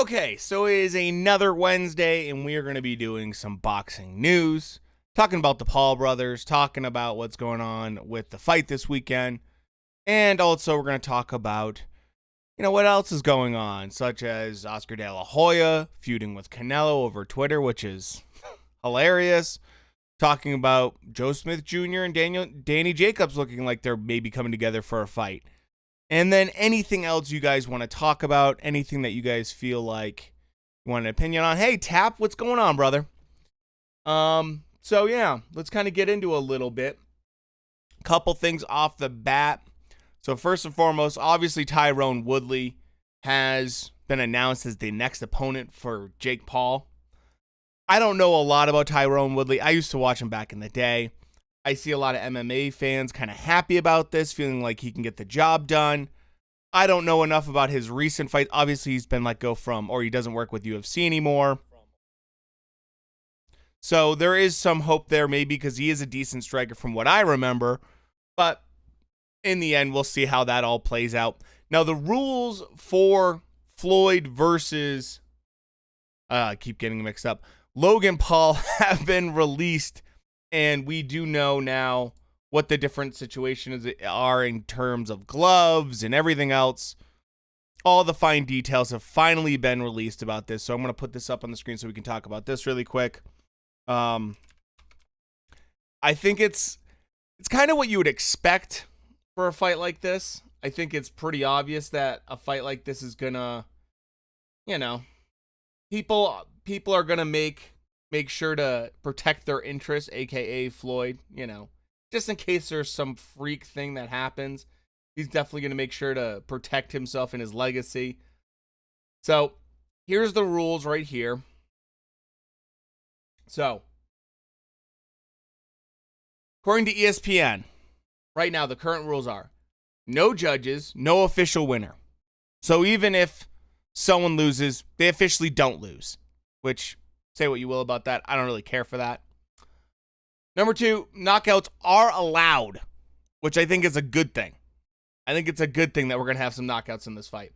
Okay, so it is another Wednesday, and we are going to be doing some boxing news, talking about the Paul brothers, talking about what's going on with the fight this weekend, and also we're going to talk about, what else is going on, such as Oscar De La Hoya feuding with Canelo over Twitter, which is hilarious, talking about Joe Smith Jr. and Danny Jacobs looking like they're maybe coming together for a fight. And then anything else you guys want to talk about, anything that you guys feel like you want an opinion on. Hey, Tap, what's going on, brother? So yeah, let's kind of get into a little bit. Couple things off the bat. So first and foremost, obviously Tyrone Woodley has been announced as the next opponent for Jake Paul. I don't know a lot about Tyrone Woodley. I used to watch him back in the day. I see a lot of MMA fans kind of happy about this, feeling like he can get the job done. I don't know enough about his recent fight. Obviously, he's been let go from, or he doesn't work with UFC anymore. So there is some hope there, maybe, because he is a decent striker from what I remember. But in the end, we'll see how that all plays out. Now, the rules for Floyd versus, I keep getting mixed up, Logan Paul have been released. And we do know now what the different situations are in terms of gloves and everything else. All the fine details have finally been released about this. So I'm going to put this up on the screen so we can talk about this really quick. I think it's kind of what you would expect for a fight like this. I think it's pretty obvious that a fight like this is going to, people are going to make sure to protect their interests, aka Floyd, just in case there's some freak thing that happens. He's definitely going to make sure to protect himself and his legacy. So here's the rules right here. So according to ESPN, right now the current rules are no judges, no official winner. So even if someone loses, they officially don't lose, which, say what you will about that, I don't really care for that. Number 2, knockouts are allowed, which I think is a good thing. I think it's a good thing that we're going to have some knockouts in this fight.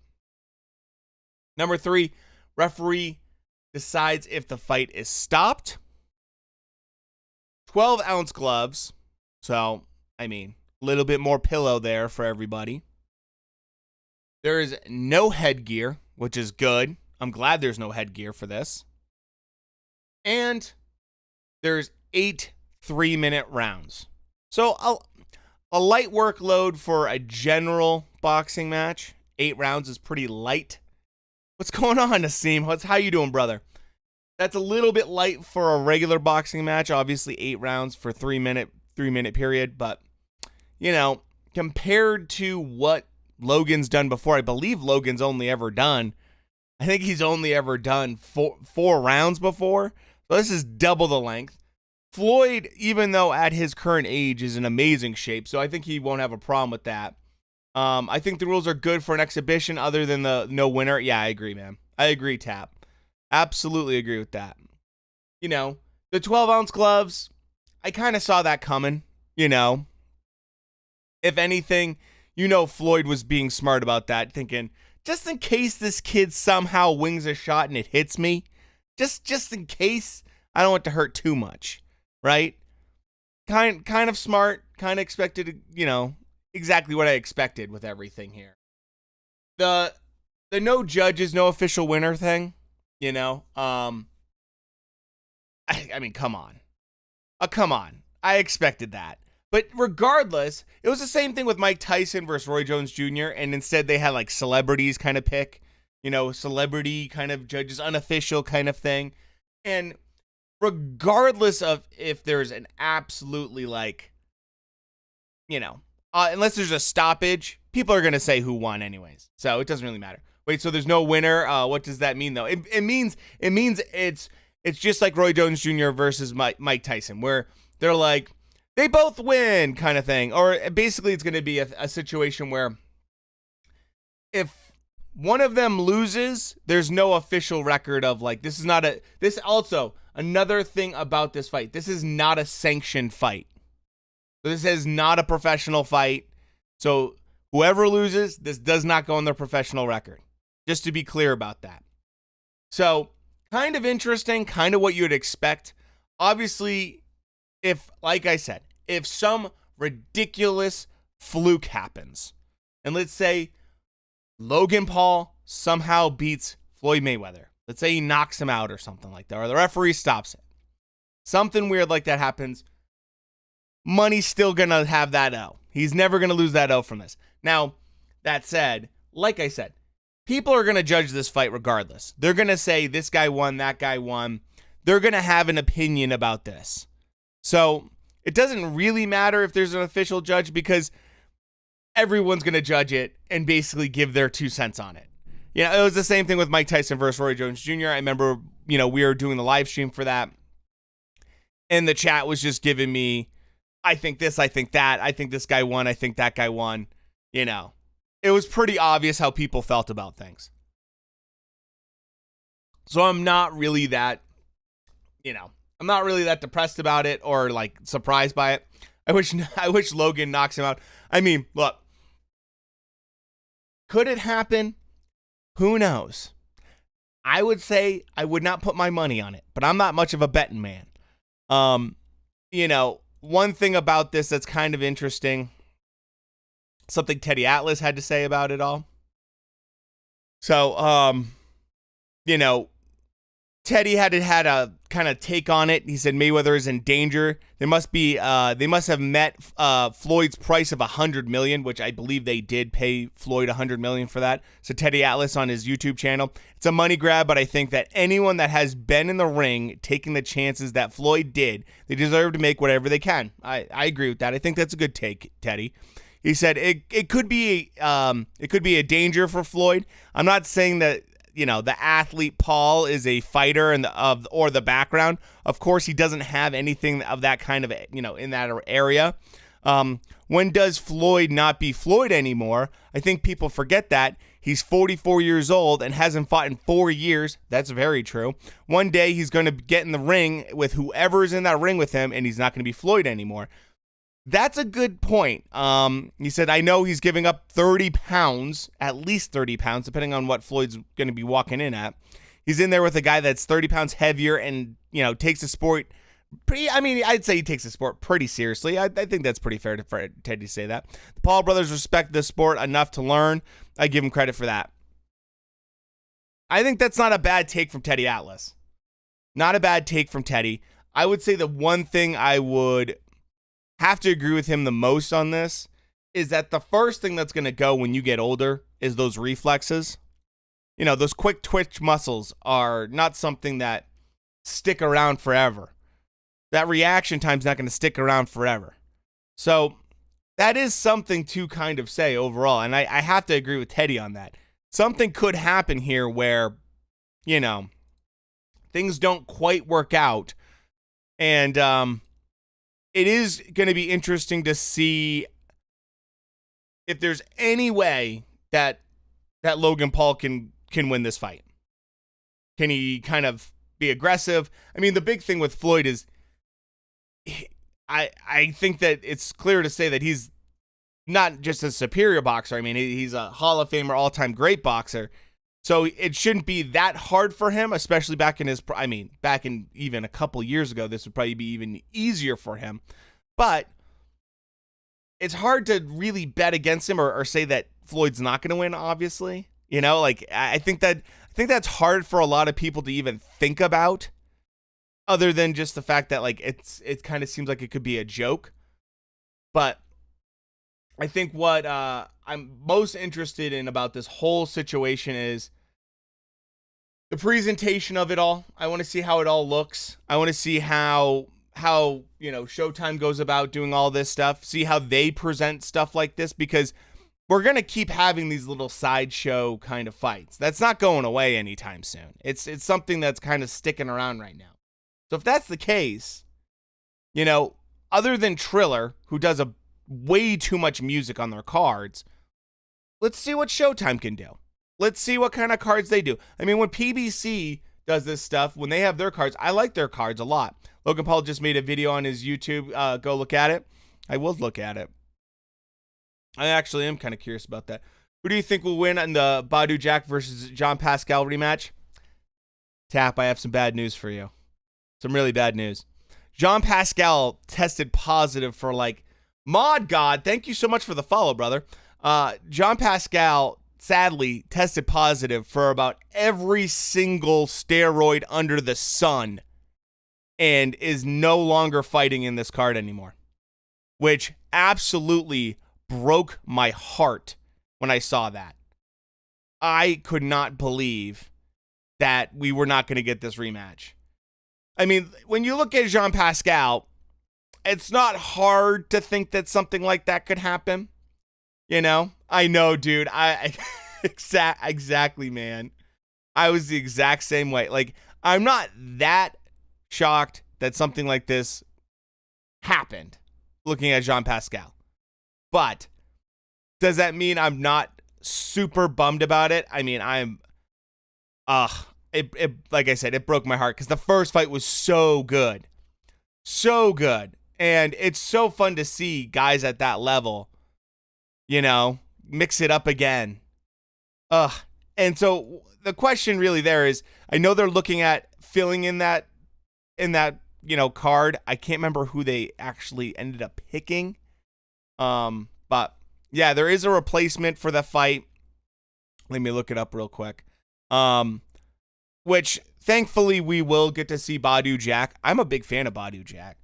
Number 3, referee decides if the fight is stopped. 12-ounce gloves. So, a little bit more pillow there for everybody. There is no headgear, which is good. I'm glad there's no headgear for this. And there's 8 3-minute rounds. So a light workload for a general boxing match. 8 rounds is pretty light. What's going on, Nassim? How you doing, brother? That's a little bit light for a regular boxing match. Obviously, 8 rounds for 3-minute period. But, compared to what Logan's done before, I believe Logan's only ever done, I think he's only ever done 4 rounds before. So this is double the length. Floyd, even though at his current age, is in amazing shape, so I think he won't have a problem with that. I think the rules are good for an exhibition other than the no winner. Yeah, I agree, man. I agree, Tap. Absolutely agree with that. The 12-ounce gloves, I kind of saw that coming, If anything, Floyd was being smart about that, thinking, just in case this kid somehow wings a shot and it hits me, just in case, I don't want it to hurt too much, right? Kind of smart, kind of expected, exactly what I expected with everything here. The no judges, no official winner thing, come on. Come on. I expected that. But regardless, it was the same thing with Mike Tyson versus Roy Jones Jr., and instead they had like celebrities kind of pick, celebrity kind of judges, unofficial kind of thing. And regardless of if there's an absolutely unless there's a stoppage, people are going to say who won anyways. So it doesn't really matter. Wait, so there's no winner? What does that mean though? It means it's just like Roy Jones Jr. versus Mike Tyson, where they're like, they both win kind of thing. Or basically it's going to be a situation where if one of them loses, there's no official record of this also, another thing about this fight, this is not a sanctioned fight. This is not a professional fight. So whoever loses, this does not go on their professional record. Just to be clear about that. So kind of interesting, kind of what you would expect. Obviously, if, like I said, if some ridiculous fluke happens, and let's say Logan Paul somehow beats Floyd Mayweather, let's say he knocks him out or something like that, or the referee stops it, something weird like that happens, money's still going to have that O. He's never going to lose that O from this. Now, that said, like I said, people are going to judge this fight regardless. They're going to say this guy won, that guy won. They're going to have an opinion about this. So it doesn't really matter if there's an official judge because everyone's going to judge it and basically give their 2 cents on it. You know, it was the same thing with Mike Tyson versus Roy Jones Jr. I remember, we were doing the live stream for that, and the chat was just giving me, I think this, I think that, I think this guy won, I think that guy won. It was pretty obvious how people felt about things. So I'm not really that, I'm not really that depressed about it or like surprised by it. I wish Logan knocks him out. I mean, look, could it happen? Who knows? I would say I would not put my money on it, but I'm not much of a betting man. One thing about this that's kind of interesting, something Teddy Atlas had to say about it all. So, Teddy had a kind of take on it. He said Mayweather is in danger. They must have met Floyd's price of $100 million, which I believe they did pay Floyd $100 million for that. So Teddy Atlas on his YouTube channel, it's a money grab, but I think that anyone that has been in the ring taking the chances that Floyd did, they deserve to make whatever they can. I agree with that. I think that's a good take, Teddy. He said it could be a danger for Floyd. I'm not saying that the athlete Paul is a fighter or the background. Of course, he doesn't have anything of that kind of in that area. When does Floyd not be Floyd anymore? I think people forget that. He's 44 years old and hasn't fought in 4 years. That's very true. One day he's going to get in the ring with whoever is in that ring with him, and he's not going to be Floyd anymore. That's a good point. He said, I know he's giving up 30 pounds, at least 30 pounds, depending on what Floyd's going to be walking in at. He's in there with a guy that's 30 pounds heavier and, takes the sport I'd say he takes the sport pretty seriously. I think that's pretty fair for Teddy to say that. The Paul brothers respect the sport enough to learn. I give him credit for that. I think that's not a bad take from Teddy Atlas. Not a bad take from Teddy. I would say the one thing I would have to agree with him the most on this is that the first thing that's going to go when you get older is those reflexes. Those quick twitch muscles are not something that stick around forever. That reaction time's not going to stick around forever. So that is something to kind of say overall. And I have to agree with Teddy on that. Something could happen here where, things don't quite work out. And, it is going to be interesting to see if there's any way that Logan Paul can win this fight. Can he kind of be aggressive? I mean, the big thing with Floyd is I think that it's clear to say that he's not just a superior boxer. I mean, he's a Hall of Famer, all-time great boxer. So it shouldn't be that hard for him, especially back in even a couple years ago, this would probably be even easier for him. But it's hard to really bet against him or say that Floyd's not going to win, obviously. I think that's hard for a lot of people to even think about, other than just the fact that it kind of seems like it could be a joke. But I think what I'm most interested in about this whole situation is the presentation of it all. I want to see how it all looks. I want to see how Showtime goes about doing all this stuff. See how they present stuff like this, because we're going to keep having these little sideshow kind of fights. That's not going away anytime soon. It's something that's kind of sticking around right now. So if that's the case, other than Triller, who does a way too much music on their cards, let's see what Showtime can do. Let's see what kind of cards they do. I mean, when PBC does this stuff, when they have their cards, I like their cards a lot. Logan Paul just made a video on his YouTube. Go look at it. I will look at it. I actually am kind of curious about that. Who do you think will win in the Badu Jack versus John Pascal rematch? Cap, I have some bad news for you. Some really bad news. Jean Pascal tested positive for Mod God. Thank you so much for the follow, brother. Jean Pascal sadly tested positive for about every single steroid under the sun and is no longer fighting in this card anymore, which absolutely broke my heart when I saw that. I could not believe that we were not going to get this rematch. I mean, when you look at Jean Pascal, it's not hard to think that something like that could happen. You know? I know, dude. Exactly, man. I was the exact same way. I'm not that shocked that something like this happened looking at Jean Pascal. But does that mean I'm not super bummed about it? I mean, like I said, it broke my heart because the first fight was so good. So good. And it's so fun to see guys at that level, mix it up again. And so the question really there is, I know they're looking at filling in that card. I can't remember who they actually ended up picking. But yeah, there is a replacement for the fight. Let me look it up real quick. Which thankfully we will get to see Badu Jack. I'm a big fan of Badu Jack.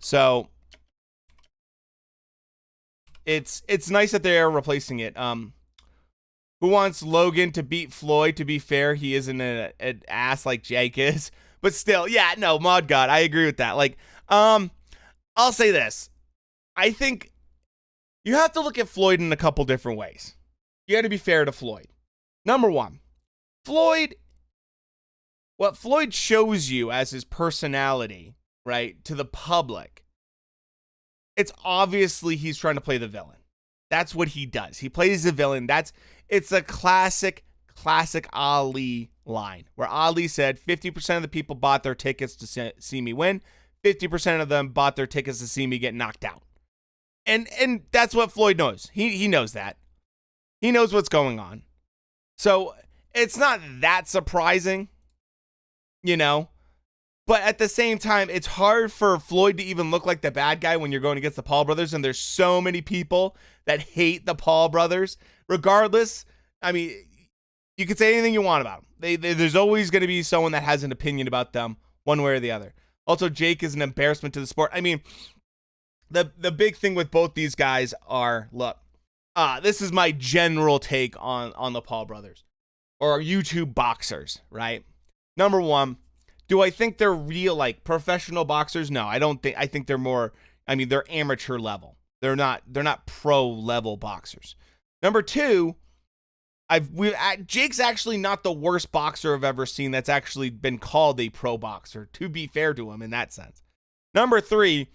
So it's nice that they're replacing it. Who wants Logan to beat Floyd? To be fair, he isn't an ass like Jake is, but still, yeah, no, Mod God, I agree with that. I'll say this. I think you have to look at Floyd in a couple different ways. You got to be fair to Floyd. Number one, what Floyd shows you as his personality, right, to the public, it's obviously he's trying to play the villain. That's what he does. He plays the villain. It's a classic Ali line where Ali said 50% of the people bought their tickets to see me win. 50% of them bought their tickets to see me get knocked out. And that's what Floyd knows. He knows that. He knows what's going on. So it's not that surprising, But at the same time, it's hard for Floyd to even look like the bad guy when you're going against the Paul brothers. And there's so many people that hate the Paul brothers. Regardless, I mean, you can say anything you want about them. There's always going to be someone that has an opinion about them one way or the other. Also, Jake is an embarrassment to the sport. I mean, the big thing with both these guys are, look, this is my general take on the Paul brothers or YouTube boxers, right? Number one, do I think they're real, professional boxers? No, I don't think. I think they're more, they're amateur level. They're not pro level boxers. Number two, Jake's actually not the worst boxer I've ever seen that's actually been called a pro boxer, to be fair to him in that sense. Number three,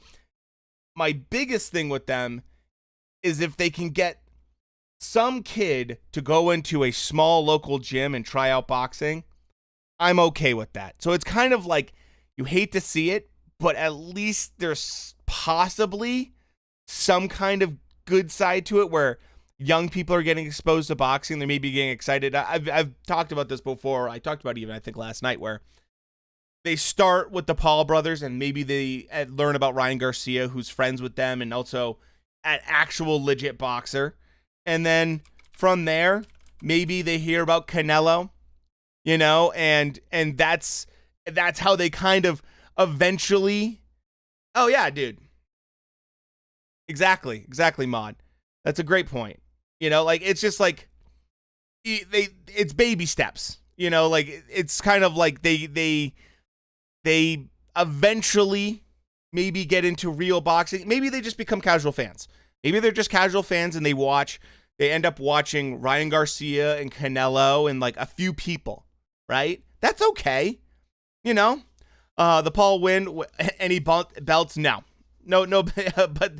my biggest thing with them is if they can get some kid to go into a small local gym and try out boxing, I'm okay with that. So it's kind of like, you hate to see it, but at least there's possibly some kind of good side to it where young people are getting exposed to boxing. They may be getting excited. I've talked about this before. I talked about it even, I think, last night, where they start with the Paul brothers and maybe they learn about Ryan Garcia, who's friends with them and also an actual legit boxer. And then from there, maybe they hear about Canelo, and that's how they kind of eventually, oh yeah, dude. Exactly, Mod. That's a great point. It's just it's baby steps, it's kind of like they eventually maybe get into real boxing. Maybe they just become casual fans. Maybe they're just casual fans and they end up watching Ryan Garcia and Canelo and a few people, right? That's okay. The Paul win, any belts? No, but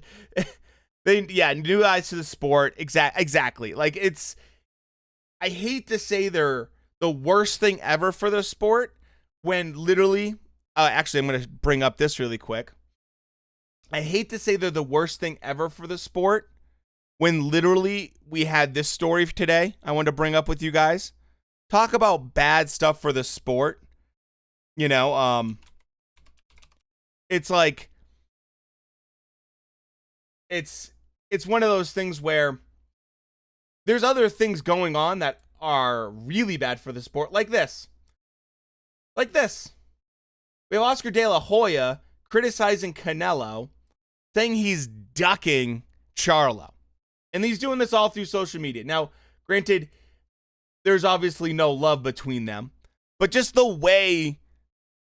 new eyes to the sport. Exactly. I hate to say they're the worst thing ever for the sport when literally, actually, I'm going to bring up this really quick. I hate to say they're the worst thing ever for the sport when literally we had this story today I wanted to bring up with you guys talk about bad stuff for the sport. You know, it's like it's one of those things where there's other things going on that are really bad for the sport, like this. We have Oscar De La Hoya criticizing Canelo, saying he's ducking Charlo. And he's doing this all through social media. Now, granted, there's obviously no love between them, but just the way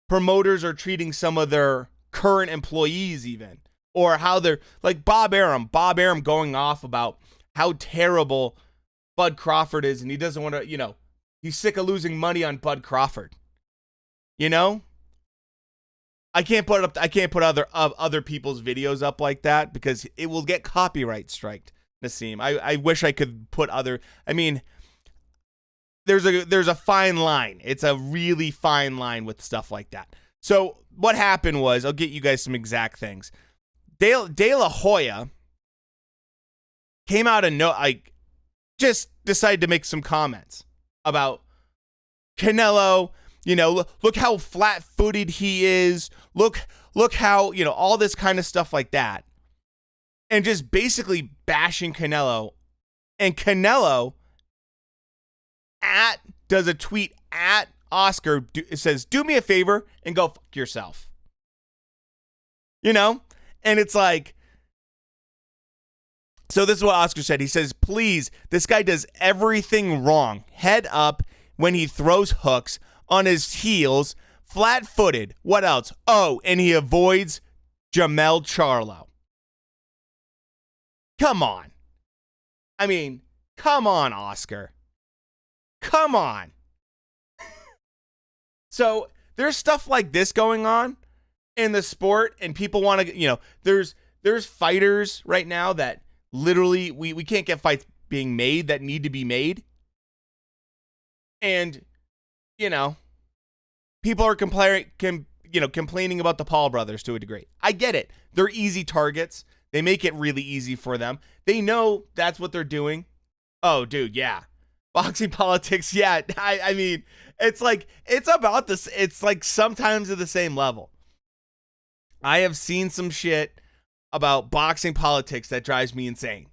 promoters are treating some of their current employees even, or how they're, like Bob Arum going off about how terrible Bud Crawford is, and he doesn't want to, he's sick of losing money on Bud Crawford. I can't put other people's videos up like that because it will get copyright striked, Nassim. I wish I could put other. I mean, there's a fine line. It's a really fine line with stuff like that. So what happened was, I'll get you guys some exact things. De La Hoya came out and just decided to make some comments about Canelo. Look how flat-footed he is. Look how, all this kind of stuff like that. And just basically bashing Canelo. And Canelo does a tweet at Oscar. It says, do me a favor and go fuck yourself. And it's like, so this is what Oscar said. He says, please, this guy does everything wrong. Head up when he throws hooks. On his heels, flat-footed. What else? Oh, and he avoids Jamel Charlo. Come on. I mean, come on, Oscar. Come on. So there's stuff like this going on in the sport, and people want to, there's fighters right now that literally we can't get fights being made that need to be made. And people are complaining about the Paul brothers to a degree. I get it. They're easy targets. They make it really easy for them. They know that's what they're doing. Oh, dude, yeah. Boxing politics, yeah. I mean, it's like, it's about this. It's like sometimes at the same level. I have seen some shit about boxing politics that drives me insane.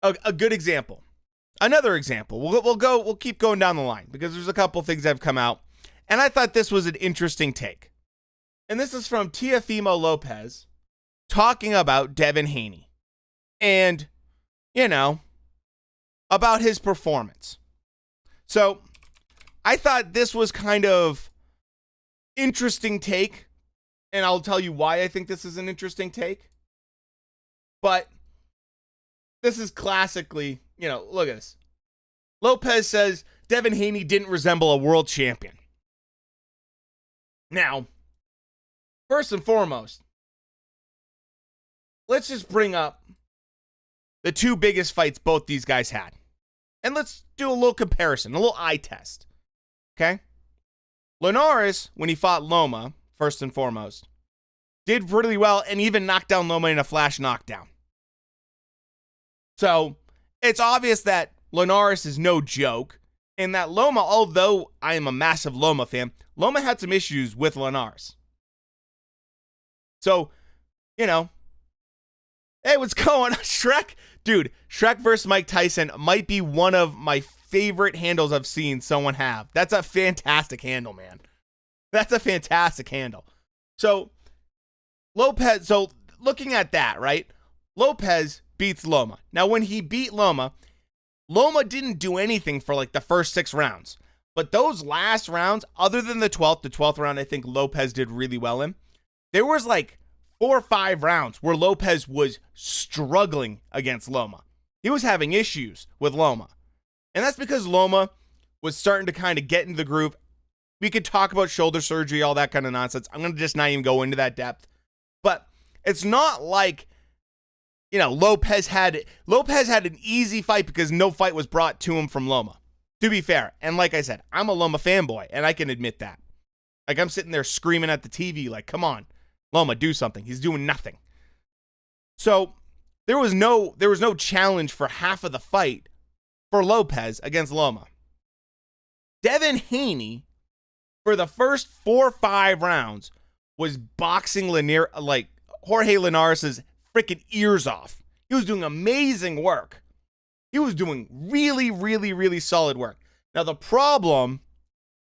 A good example. Another example. We'll keep going down the line because there's a couple things that have come out, and I thought this was an interesting take. And this is from Teofimo Lopez talking about Devin Haney and, about his performance. So I thought this was kind of interesting take, and I'll tell you why I think this is an interesting take. But this is classically, look at this. Lopez says Devin Haney didn't resemble a world champion. Now, first and foremost, let's just bring up the two biggest fights both these guys had. And let's do a little comparison, a little eye test. Okay? Linares, when he fought Loma, first and foremost, did really well and even knocked down Loma in a flash knockdown. So, it's obvious that Linares is no joke, and that Loma, although I am a massive Loma fan, Loma had some issues with Linares. So, hey, what's going on? Shrek? Dude, Shrek versus Mike Tyson might be one of my favorite handles I've seen someone have. That's a fantastic handle, man. That's a fantastic handle. So, Lopez, looking at that, right? Lopez beats Loma. Now, when he beat Loma didn't do anything for like the first 6 rounds. But those last rounds, other than the 12th round, I think Lopez did really well in. There was like 4 or 5 rounds where Lopez was struggling against Loma. He was having issues with Loma. And that's because Loma was starting to kind of get into the groove. We could talk about shoulder surgery, all that kind of nonsense. I'm going to just not even go into that depth. But it's not like, Lopez had an easy fight because no fight was brought to him from Loma. To be fair. And like I said, I'm a Loma fanboy, and I can admit that. Like, I'm sitting there screaming at the TV like, come on, Loma, do something. He's doing nothing. So there was no challenge for half of the fight for Lopez against Loma. Devin Haney, for the first 4 or 5 rounds, was boxing Jorge Linares' freaking ears off. He was doing amazing work. He was doing really, really, really solid work. Now, the problem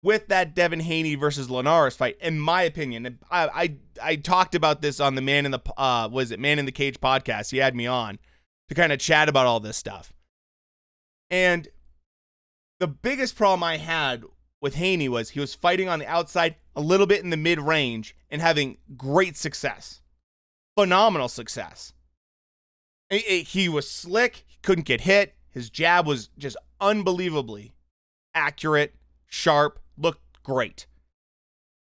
with that Devin Haney versus Linares fight, in my opinion, I talked about this on the Man in the Cage podcast. He had me on to kind of chat about all this stuff. And the biggest problem I had with Haney was he was fighting on the outside, a little bit in the mid-range, and having great success. Phenomenal success. He was slick. He couldn't get hit. His jab was just unbelievably accurate, sharp, looked great.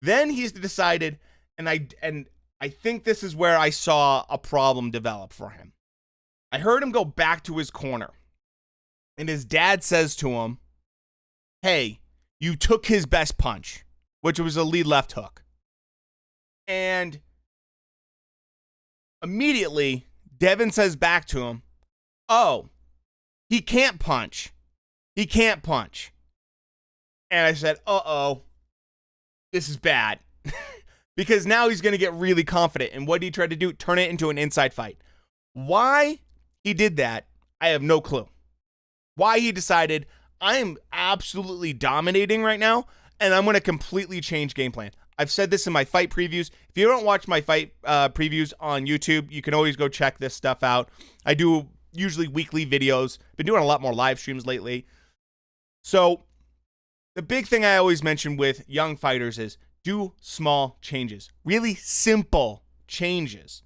Then he's decided, and I think this is where I saw a problem develop for him. I heard him go back to his corner, and his dad says to him, "Hey, you took his best punch," which was a lead left hook. And immediately, Devin says back to him, "Oh, he can't punch. He can't punch." And I said, uh-oh, this is bad. Because now he's going to get really confident. And what did he try to do? Turn it into an inside fight. Why he did that, I have no clue. Why he decided, I am absolutely dominating right now, and I'm going to completely change game plan. I've said this in my fight previews. If you don't watch my fight previews on YouTube, you can always go check this stuff out. I do usually weekly videos. Been doing a lot more live streams lately. So the big thing I always mention with young fighters is do small changes. Really simple changes.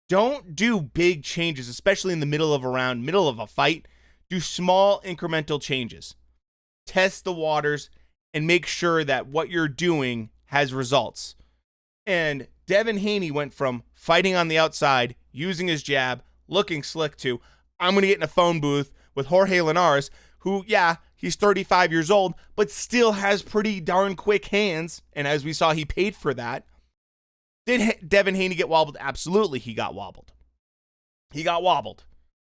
Don't do big changes, especially in the middle of a round, middle of a fight. Do small incremental changes. Test the waters and make sure that what you're doing has results. And Devin Haney went from fighting on the outside, using his jab, looking slick, to I'm going to get in a phone booth with Jorge Linares, who, yeah, he's 35 years old, but still has pretty darn quick hands. And as we saw, he paid for that. Did Devin Haney get wobbled? Absolutely, he got wobbled. He got wobbled.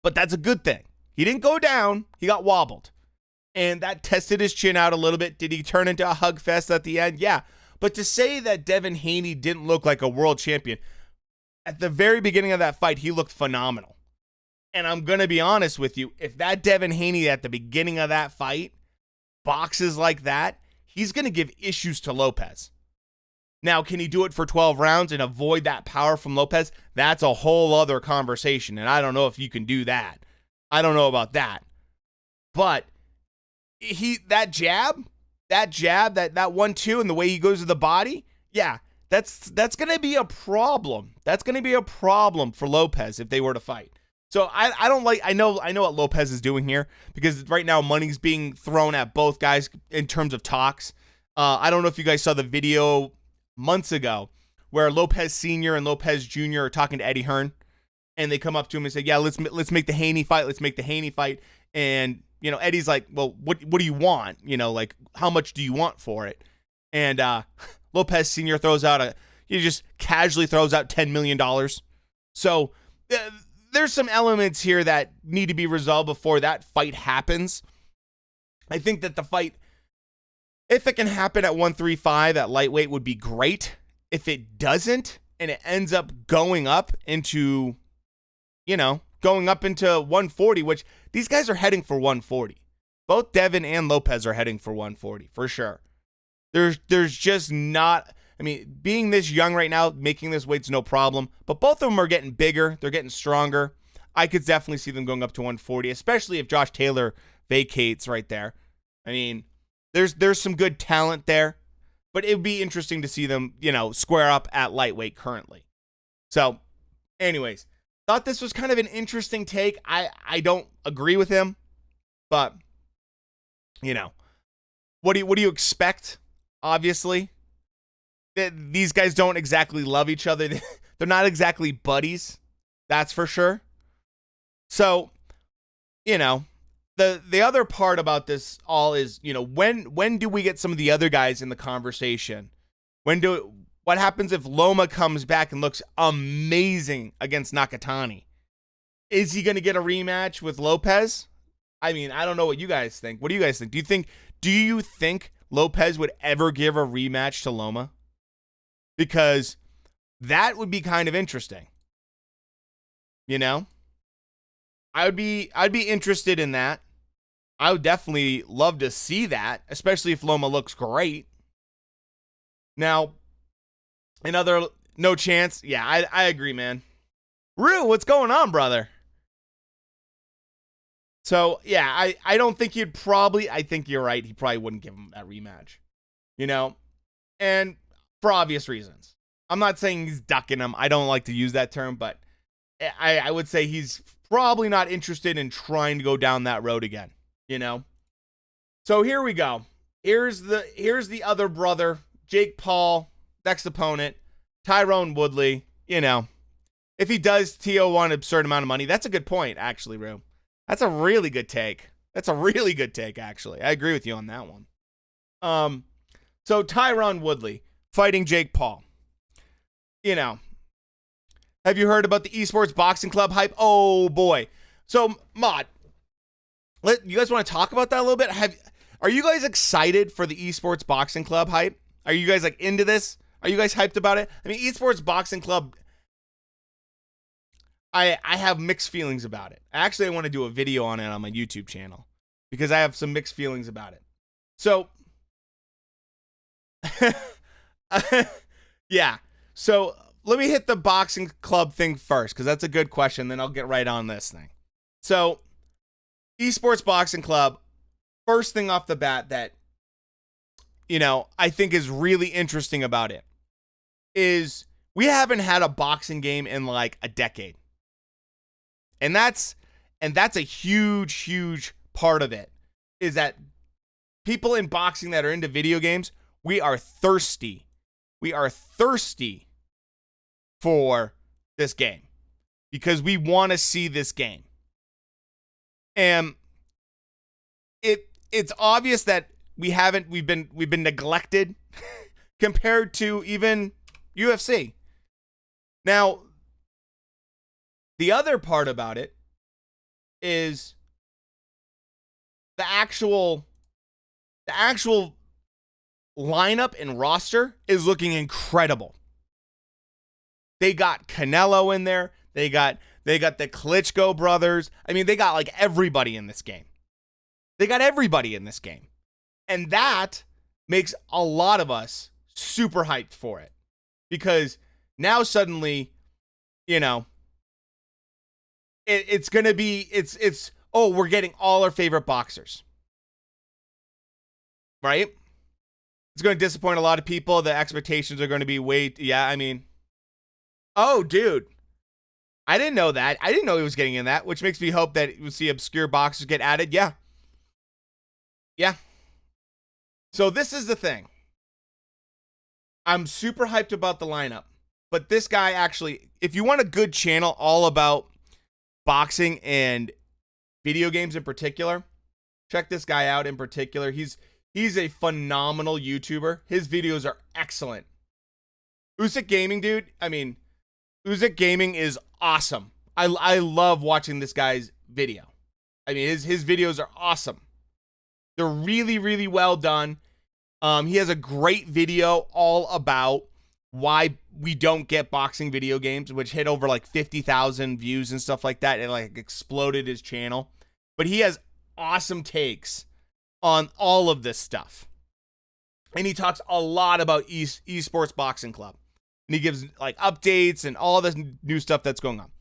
But that's a good thing. He didn't go down. He got wobbled. And that tested his chin out a little bit. Did he turn into a hug fest at the end? Yeah. But to say that Devin Haney didn't look like a world champion, at the very beginning of that fight, he looked phenomenal. And I'm going to be honest with you, if that Devin Haney at the beginning of that fight boxes like that, he's going to give issues to Lopez. Now, can he do it for 12 rounds and avoid that power from Lopez? That's a whole other conversation, and I don't know if you can do that. I don't know about that. But that jab, that 1-2, and the way he goes to the body, yeah, that's going to be a problem. That's going to be a problem for Lopez if they were to fight. So I know what Lopez is doing here, because right now money's being thrown at both guys in terms of talks. I don't know if you guys saw the video months ago where Lopez Sr. and Lopez Jr. are talking to Eddie Hearn, and they come up to him and say, "Yeah, let's make the Haney fight. Let's make the Haney fight." And Eddie's like, "Well, what do you want? Like, how much do you want for it?" And Lopez Sr. he just casually throws out $10 million. So there's some elements here that need to be resolved before that fight happens. I think that the fight, if it can happen at 135 at lightweight, would be great. If it doesn't, and it ends up going up into 140, which these guys are heading for 140. Both Devin and Lopez are heading for 140, for sure. There's just not, being this young right now, making this weight's no problem, but both of them are getting bigger. They're getting stronger. I could definitely see them going up to 140, especially if Josh Taylor vacates right there. There's some good talent there, but it would be interesting to see them, square up at lightweight currently. So, anyways, thought this was kind of an interesting take. I don't agree with him, but, what do you expect? Obviously, these guys don't exactly love each other. They're not exactly buddies. That's for sure. So, the other part about this all is, when do we get some of the other guys in the conversation? What happens if Loma comes back and looks amazing against Nakatani? Is he going to get a rematch with Lopez? I mean, I don't know what you guys think. What do you guys think? Do you think Lopez would ever give a rematch to Loma? Because that would be kind of interesting. You know? I'd be interested in that. I would definitely love to see that, especially if Loma looks great. Now, another no chance. Yeah, I agree, man. Rue, what's going on, brother? So, yeah, I don't think he'd probably, I think you're right. He probably wouldn't give him that rematch, you know, and for obvious reasons. I'm not saying he's ducking him. I don't like to use that term, but I would say he's probably not interested in trying to go down that road again, you know? So here we go. Here's the other brother, Jake Paul, next opponent, Tyrone Woodley, you know. If he does TO one absurd amount of money, that's a good point, actually, Rue. That's a really good take. That's a really good take, actually. I agree with you on that one. So Tyrone Woodley fighting Jake Paul. You know, have you heard about the Esports Boxing Club hype? Oh boy. So Mod, you guys want to talk about that a little bit? Are you guys excited for the Esports Boxing Club hype? Are you guys like into this? Are you guys hyped about it? I mean, Esports Boxing Club, I have mixed feelings about it. Actually, I want to do a video on it on my YouTube channel because I have some mixed feelings about it. So, yeah. So let me hit the boxing club thing first because that's a good question. Then I'll get right on this thing. So, Esports Boxing Club, first thing off the bat that, you know, I think is really interesting about it is we haven't had a boxing game in like a decade. And that's a huge part of it is that people in boxing that are into video games, we are thirsty. We are thirsty for this game because we want to see this game. And it's obvious that we've been neglected compared to even UFC. Now, the other part about it is the actual lineup and roster is looking incredible. They got Canelo in there. They got the Klitschko brothers. I mean, they got like everybody in this game. They got everybody in this game. And that makes a lot of us super hyped for it. Because now suddenly, you know, it's going to be, we're getting all our favorite boxers. Right? It's going to disappoint a lot of people. The expectations are going to be oh, dude. I didn't know that. I didn't know he was getting in that, which makes me hope that we'll see obscure boxers get added. Yeah. Yeah. So this is the thing. I'm super hyped about the lineup. But this guy actually, if you want a good channel all about boxing and video games in particular, check this guy out in particular. He's a phenomenal YouTuber. His videos are excellent. Usyk Gaming, dude. I mean, Usyk Gaming is awesome. I love watching this guy's video. I mean, his videos are awesome. They're really, really well done. He has a great video all about why we don't get boxing video games, which hit over like 50,000 views and stuff like that. It like exploded his channel. But he has awesome takes on all of this stuff. And he talks a lot about Esports Boxing Club. And he gives like updates and all this new stuff that's going on.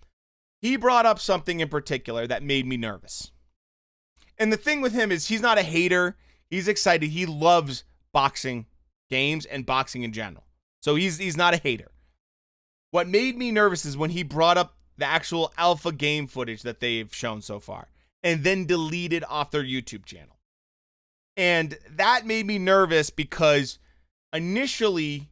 He brought up something in particular that made me nervous. And the thing with him is he's not a hater. He's excited. He loves boxing games and boxing in general. So he's not a hater. What made me nervous is when he brought up the actual alpha game footage that they've shown so far and then deleted off their YouTube channel. And that made me nervous because initially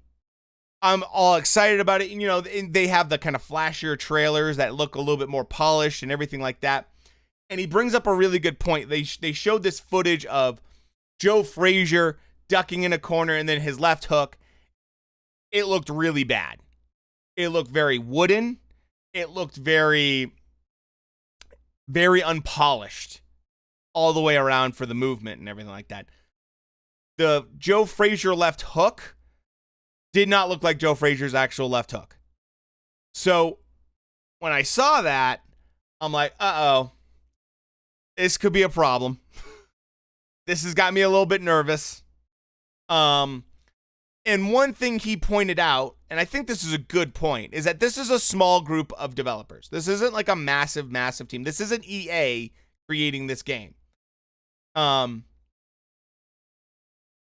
I'm all excited about it. And, you know, they have the kind of flashier trailers that look a little bit more polished and everything like that. And he brings up a really good point. They showed this footage of Joe Frazier ducking in a corner and then his left hook. It looked really bad. It looked very wooden. It looked very, very unpolished. all the way around for the movement and everything like that. The Joe Frazier left hook did not look like Joe Frazier's actual left hook. So when I saw that, I'm like, uh-oh, this could be a problem. This has got me a little bit nervous. And one thing he pointed out, and I think this is a good point, is that this is a small group of developers. This isn't like a massive, massive team. This isn't EA creating this game.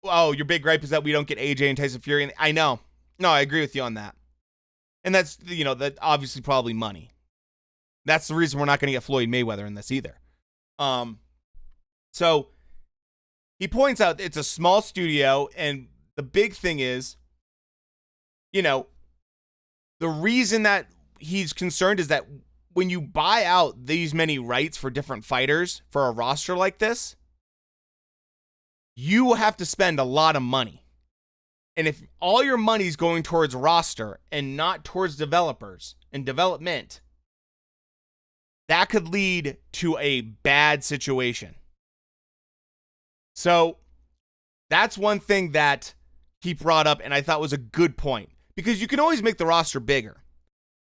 Oh, your big gripe is that we don't get AJ and Tyson Fury. I know. No, I agree with you on that. And that's, that obviously probably money. That's the reason we're not going to get Floyd Mayweather in this either. So he points out it's a small studio, and the big thing is, the reason that he's concerned is that when you buy out these many rights for different fighters for a roster like this, you have to spend a lot of money. And if all your money's going towards roster and not towards developers and development, that could lead to a bad situation. So that's one thing that he brought up and I thought was a good point, because you can always make the roster bigger,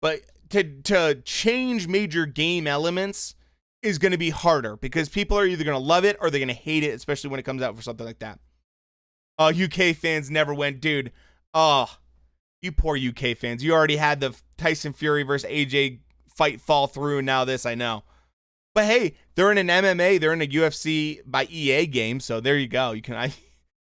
but to change major game elements is going to be harder, because people are either going to love it or they're going to hate it, especially when it comes out for something like that. UK fans never went, dude. Oh, you poor UK fans. You already had the Tyson Fury versus AJ fight fall through, and now this, I know. But hey, they're in an MMA, they're in a UFC by EA game, so there you go. You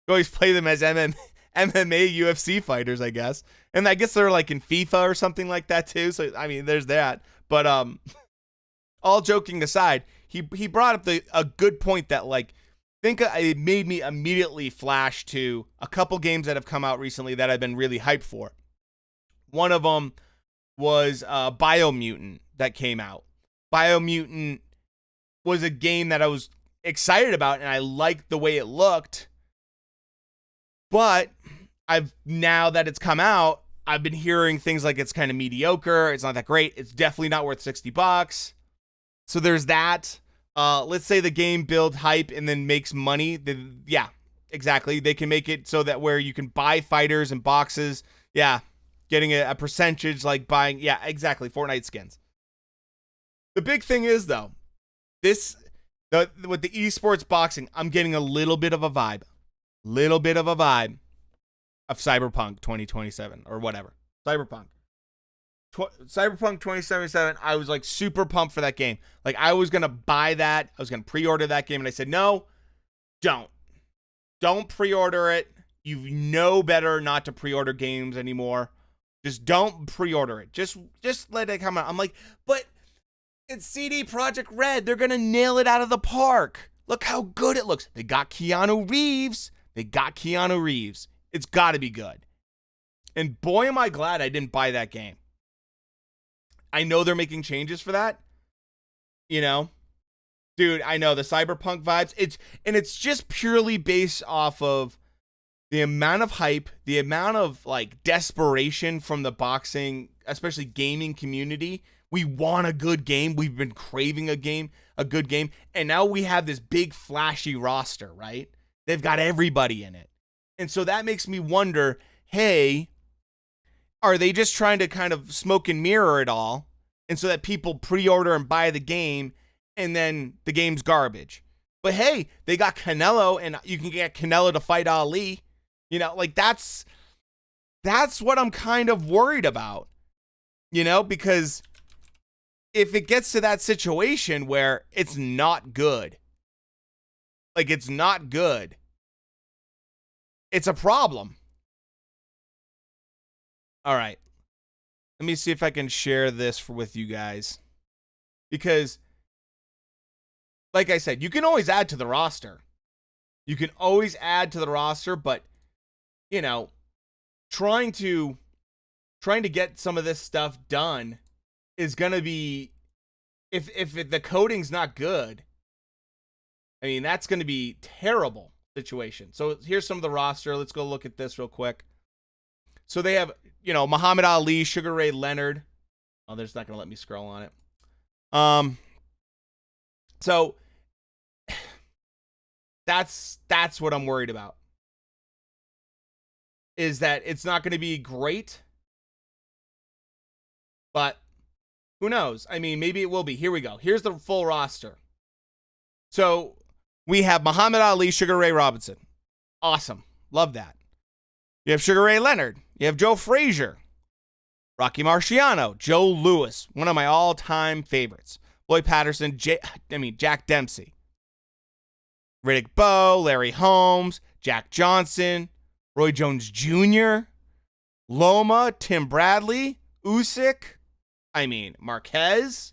always play them as MMA UFC fighters, I guess. And I guess they're like in FIFA or something like that too. So I mean, there's that. But all joking aside, he brought up a good point that, like, it made me immediately flash to a couple games that have come out recently that I've been really hyped for. One of them was Biomutant that came out. Biomutant was a game that I was excited about, and I liked the way it looked. But now that it's come out, I've been hearing things like it's kind of mediocre. It's not that great. It's definitely not worth $60. So there's that. Let's say the game builds hype and then makes money. Then, yeah, exactly. They can make it so that where you can buy fighters and boxes. Yeah, getting a percentage like buying. Yeah, exactly. Fortnite skins. The big thing is, though, with the esports boxing, I'm getting a little bit of a vibe. Of Cyberpunk 2027 or whatever. Cyberpunk 2077, I was like super pumped for that game. Like, I was going to buy that. I was going to pre-order that game. And I said, no, don't pre-order it. You know better not to pre-order games anymore. Just don't pre-order it. Just let it come out. I'm like, but it's CD Projekt Red. They're going to nail it out of the park. Look how good it looks. They got Keanu Reeves. It's got to be good. And boy, am I glad I didn't buy that game. I know they're making changes for that. Dude, I know the Cyberpunk vibes. It's just purely based off of the amount of hype, the amount of like desperation from the boxing, especially gaming community. We want a good game. We've been craving a good game. And now we have this big flashy roster, right? They've got everybody in it. And so that makes me wonder, hey, are they just trying to kind of smoke and mirror it all? And so that people pre-order and buy the game, and then the game's garbage. But hey, they got Canelo, and you can get Canelo to fight Ali. Like that's what I'm kind of worried about. Because if it gets to that situation where it's not good, it's a problem. All right. Let me see if I can share this with you guys. Because, like I said, you can always add to the roster. But, trying to get some of this stuff done is going to be, if the coding's not good, I mean, that's going to be terrible situation. So here's some of the roster. Let's go look at this real quick. So they have, Muhammad Ali, Sugar Ray Leonard. Oh, they're just not going to let me scroll on it. So That's what I'm worried about. Is that it's not going to be great, but who knows? I mean, maybe it will be. Here we go. Here's the full roster. So we have Muhammad Ali, Sugar Ray Robinson. Awesome. Love that. You have Sugar Ray Leonard. You have Joe Frazier, Rocky Marciano, Joe Louis, one of my all-time favorites. Floyd Patterson, Jack Dempsey. Riddick Bowe, Larry Holmes, Jack Johnson, Roy Jones Jr., Loma, Tim Bradley, Usyk, Marquez.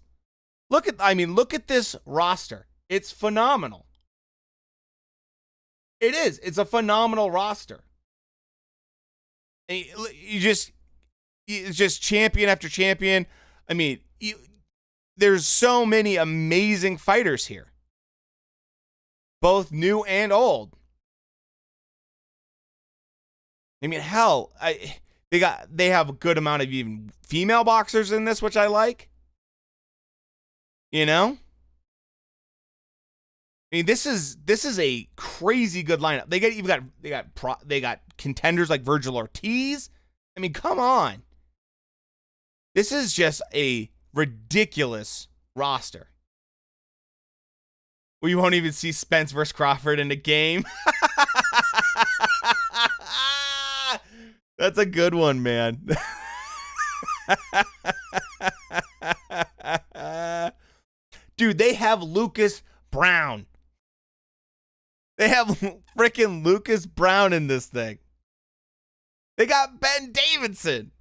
Look at this roster. It's phenomenal. It is. It's a phenomenal roster. It's just champion after champion. There's so many amazing fighters here, both new and old. Hell, they have a good amount of even female boxers in this, which I like. This is a crazy good lineup. They got contenders like Virgil Ortiz. Come on. This is just a ridiculous roster. We won't even see Spence versus Crawford in the game. That's a good one, man. Dude, they have Lucas Brown. They have freaking Lucas Brown in this thing. They got Ben Davidson.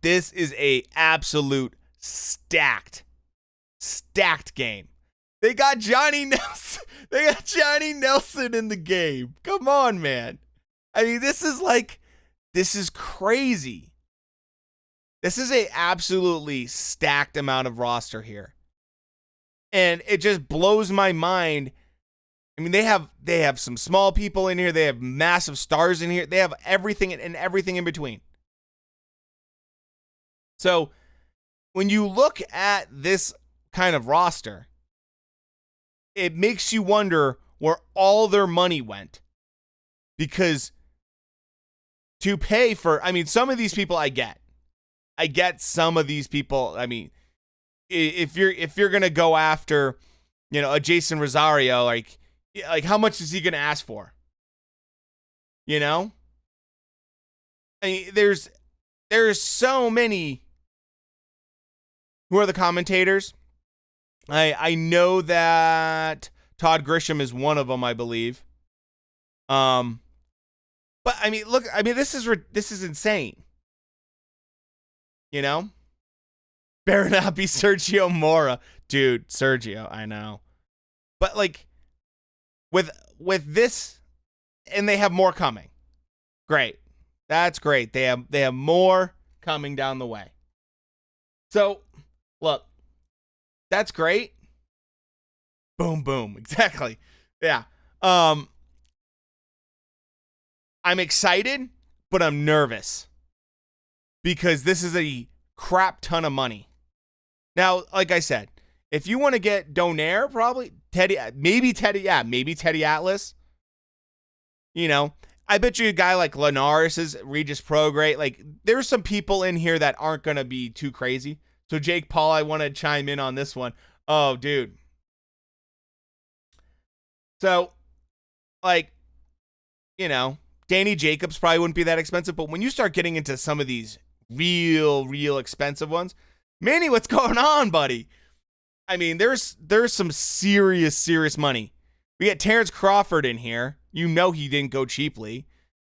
This is a absolute stacked game. They got Johnny Nelson. They got Johnny Nelson in the game. Come on, man. This is crazy. This is a absolutely stacked amount of roster here. And it just blows my mind. They have some small people in here. They have massive stars in here. They have everything and everything in between. So when you look at this kind of roster, it makes you wonder where all their money went. Because to pay for, some of these people I get some of these people. If you're going to go after, a Jason Rosario, like how much is he going to ask for? There's so many. Who are the commentators? I know that Todd Grisham is one of them, I believe. But look, this is insane. Better not be Sergio Mora. Dude, Sergio, I know. But with this, and they have more coming. Great. That's great. They have more coming down the way. So, look, that's great. Boom, boom. Exactly. Yeah. I'm excited, but I'm nervous. Because this is a crap ton of money. Now, like I said, if you want to get Donaire, probably maybe Teddy Atlas. I bet you a guy like Linares is Regis Prograis. There's some people in here that aren't going to be too crazy. So Jake Paul, I want to chime in on this one. Oh, dude. So, Danny Jacobs probably wouldn't be that expensive, but when you start getting into some of these real expensive ones, Manny, what's going on, buddy? There's some serious money. We got Terrence Crawford in here. He didn't go cheaply.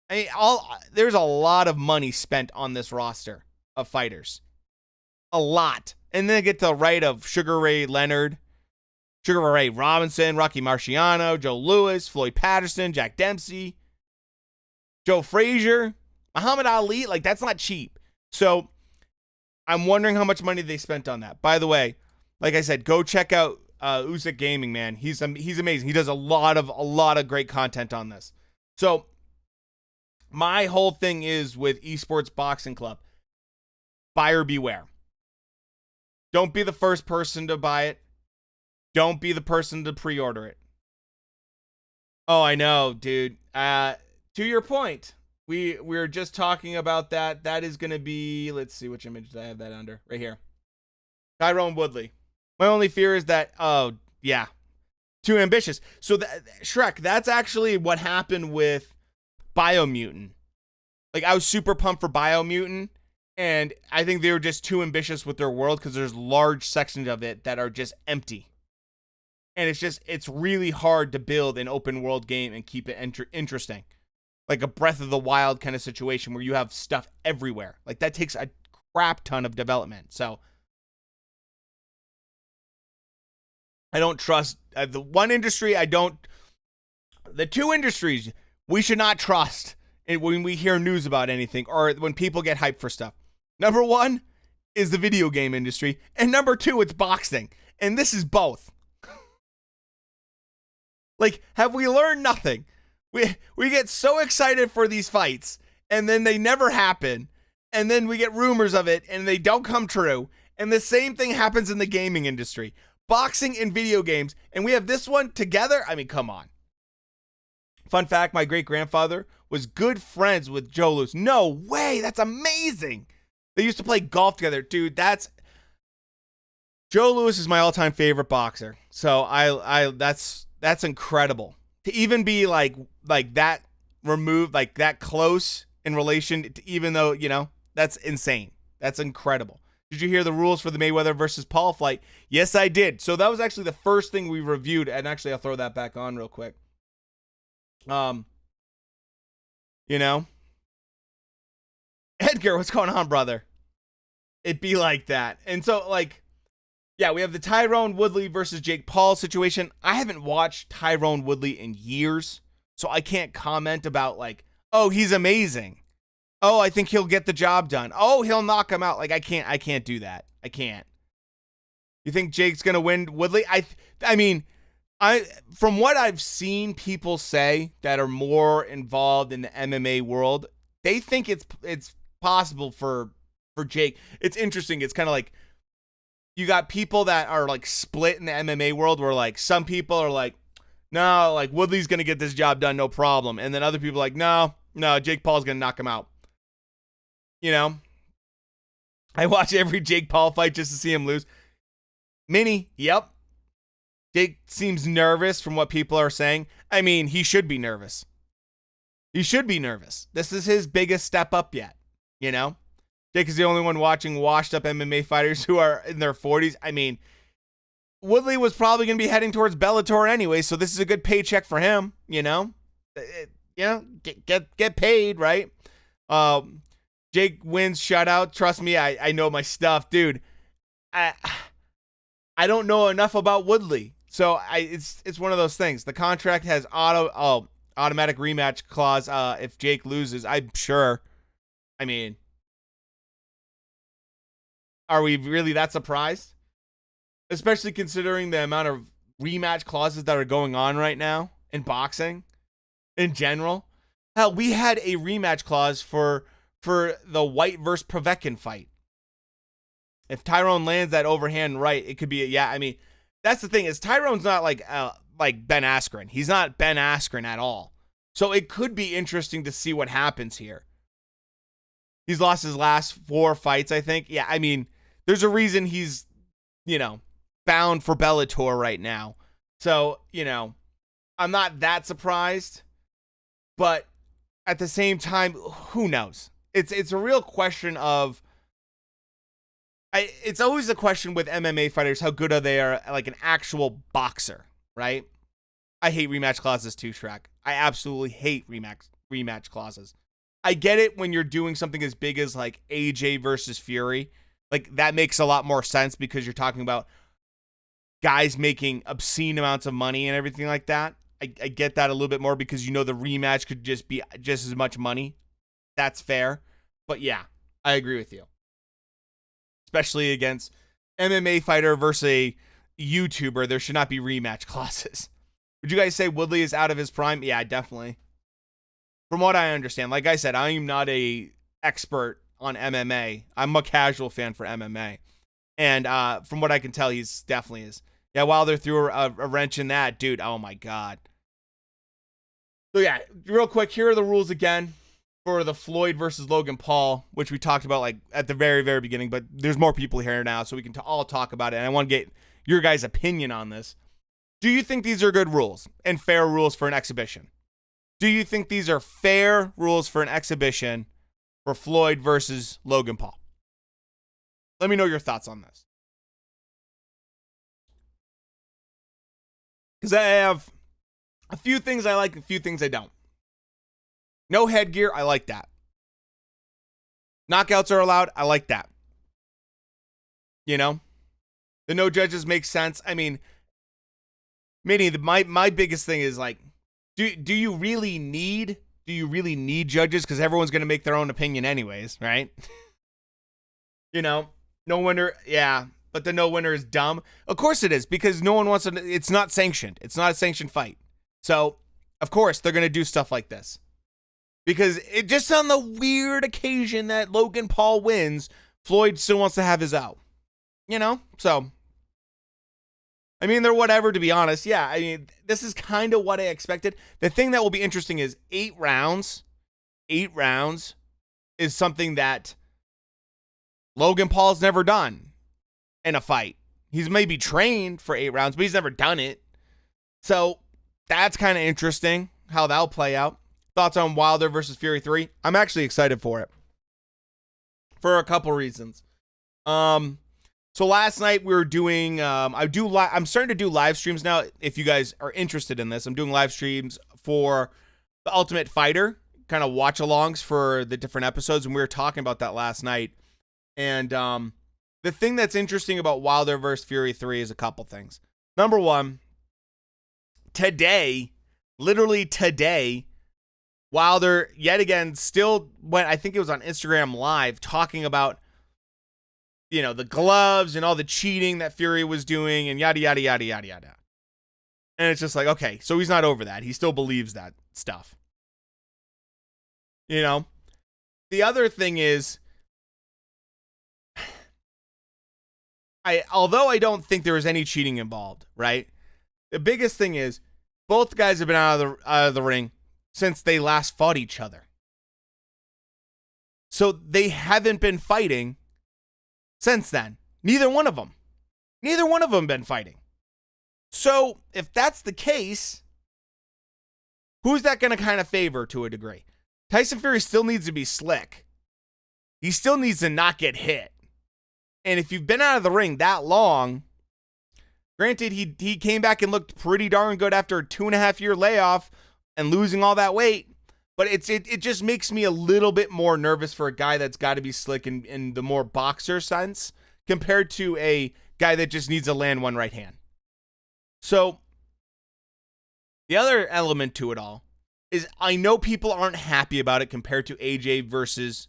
There's a lot of money spent on this roster of fighters. A lot. And then they get to the right of Sugar Ray Leonard, Sugar Ray Robinson, Rocky Marciano, Joe Louis, Floyd Patterson, Jack Dempsey, Joe Frazier, Muhammad Ali. That's not cheap. So I'm wondering how much money they spent on that. By the way, like I said, go check out Usyk Gaming, man. He's amazing. He does a lot of great content on this. So my whole thing is with Esports Boxing Club, buyer beware. Don't be the first person to buy it. Don't be the person to pre-order it. Oh, I know, dude. To your point, we're just talking about that. That is going to be, let's see, which image did I have that under? Right here. Tyrone Woodley. My only fear is that, oh, yeah, too ambitious. So, Shrek, that's actually what happened with Biomutant. Like, I was super pumped for Biomutant, and I think they were just too ambitious with their world because there's large sections of it that are just empty. And it's really hard to build an open world game and keep it interesting. Like a Breath of the Wild kind of situation where you have stuff everywhere. Like, that takes a crap ton of development. So, I don't trust the one industry. The two industries we should not trust when we hear news about anything or when people get hyped for stuff. Number one is the video game industry, and number two, it's boxing. And this is both. Like, have we learned nothing? We get so excited for these fights, and then they never happen, and then we get rumors of it, and they don't come true. And the same thing happens in the gaming industry. Boxing and video games, and we have this one together? I mean, come on. Fun fact, my great-grandfather was good friends with Joe Louis. No way, that's amazing. They used to play golf together. Dude, Joe Louis is my all-time favorite boxer. So that's incredible. To even be like that removed, like that close in relation to, even though, that's insane. That's incredible. Did you hear the rules for the Mayweather versus Paul fight? Yes, I did. So that was actually the first thing we reviewed, and actually I'll throw that back on real quick. Edgar, what's going on, brother? It'd be like that. And so, yeah, we have the Tyrone Woodley versus Jake Paul situation. I haven't watched Tyrone Woodley in years, so I can't comment about oh, he's amazing. Oh, I think he'll get the job done. Oh, he'll knock him out. I can't do that. I can't. You think Jake's gonna win Woodley? I mean, from what I've seen people say that are more involved in the MMA world, they think it's possible for Jake. It's interesting. It's kind of like you got people that are split in the MMA world where some people are no, Woodley's gonna get this job done, no problem. And then other people are no, Jake Paul's gonna knock him out. I watch every Jake Paul fight just to see him lose. Mini, yep. Jake seems nervous from what people are saying. I mean, he should be nervous. He should be nervous. This is his biggest step up yet, Jake is the only one watching washed up MMA fighters who are in their 40s. I mean, Woodley was probably going to be heading towards Bellator anyway, so this is a good paycheck for him, get paid, right? Jake wins shutout. Trust me, I know my stuff, dude. I don't know enough about Woodley, so it's one of those things. The contract has automatic rematch clause. If Jake loses, I'm sure. I mean, are we really that surprised? Especially considering the amount of rematch clauses that are going on right now in boxing, in general. Hell, we had a rematch clause for the White versus Povetkin fight. If Tyrone lands that overhand right, it could be I mean, that's the thing is Tyrone's not like Ben Askren. He's not Ben Askren at all. So it could be interesting to see what happens here. He's lost his last 4 fights, I think. Yeah, I mean, there's a reason he's, bound for Bellator right now. So, I'm not that surprised. But at the same time, who knows? It's a real question of it's always a question with MMA fighters, how good are they like an actual boxer, right? I hate rematch clauses too, Shrek. I absolutely hate rematch clauses. I get it when you're doing something as big as AJ versus Fury. That makes a lot more sense because you're talking about guys making obscene amounts of money and everything like that. I get that a little bit more because the rematch could just be just as much money. That's fair. But yeah, I agree with you. Especially against MMA fighter versus a YouTuber, there should not be rematch clauses. Would you guys say Woodley is out of his prime? Yeah, definitely. From what I understand, like I said, I am not a expert on MMA. I'm a casual fan for MMA. And from what I can tell, he's definitely is. Yeah, Wilder threw a wrench in that, dude. Oh my God. So yeah, real quick, here are the rules again for the Floyd versus Logan Paul, which we talked about like at the very, very beginning, but there's more people here now, so we can all talk about it. And I want to get your guys' opinion on this. Do you think these are good rules and fair rules for an exhibition? Do you think these are fair rules for an exhibition for Floyd versus Logan Paul? Let me know your thoughts on this. Because I have a few things I like, a few things I don't. No headgear, I like that. Knockouts are allowed, I like that. You know? The no judges makes sense. I mean, Minnie, my biggest thing is like, do you really need judges? Because everyone's going to make their own opinion anyways, right? You know, no winner, yeah, but the no winner is dumb. Of course it is, because no one wants to, it's not sanctioned. It's not a sanctioned fight. So, of course, they're going to do stuff like this. Because it just on the weird occasion that Logan Paul wins, Floyd still wants to have his out. You know? So, I mean, they're whatever, to be honest. Yeah, I mean, this is kind of what I expected. The thing that will be interesting is 8 rounds. 8 rounds is something that Logan Paul's never done in a fight. He's maybe trained for 8 rounds, but he's never done it. So, that's kind of interesting how that'll play out. Thoughts on Wilder versus Fury 3? I'm actually excited for it. For a couple reasons. So last night we were doing, I'm starting to do live streams now. If you guys are interested in this, I'm doing live streams for The Ultimate Fighter, kind of watch alongs for the different episodes. And we were talking about that last night. And the thing that's interesting about Wilder versus Fury 3 is a couple things. Number one, literally today, Wilder yet again still went, I think it was on Instagram Live, talking about, you know, the gloves and all the cheating that Fury was doing and yada, yada, yada, yada, yada. And it's just like, okay, so he's not over that. He still believes that stuff. You know? The other thing is, although I don't think there was any cheating involved, right? The biggest thing is, both guys have been out of the ring since they last fought each other. So they haven't been fighting since then. Neither one of them been fighting. So if that's the case, who's that going to kind of favor to a degree? Tyson Fury still needs to be slick. He still needs to not get hit. And if you've been out of the ring that long, granted, he came back and looked pretty darn good after a 2.5-year layoff and losing all that weight. But it just makes me a little bit more nervous for a guy that's got to be slick in the more boxer sense compared to a guy that just needs to land one right hand. So the other element to it all is I know people aren't happy about it compared to AJ versus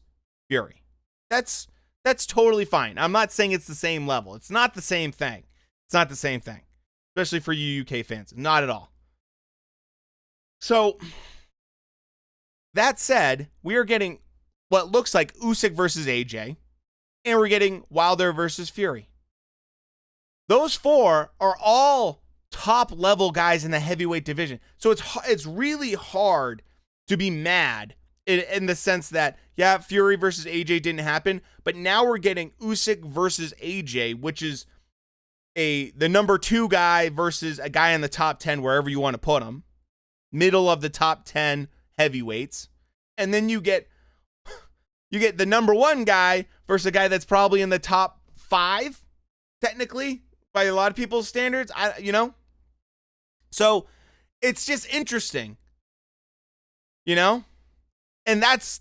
Fury. That's totally fine. I'm not saying it's the same level. It's not the same thing. It's not the same thing. Especially for you UK fans. Not at all. So that said, we are getting what looks like Usyk versus AJ, and we're getting Wilder versus Fury. Those 4 are all top-level guys in the heavyweight division. So it's really hard to be mad in the sense that, yeah, Fury versus AJ didn't happen, but now we're getting Usyk versus AJ, which is the number 2 guy versus a guy in the top 10, wherever you want to put him, middle of the top 10 heavyweights. And then you get the number 1 guy versus a guy that's probably in the top 5, technically, by a lot of people's standards. So it's just interesting, and that's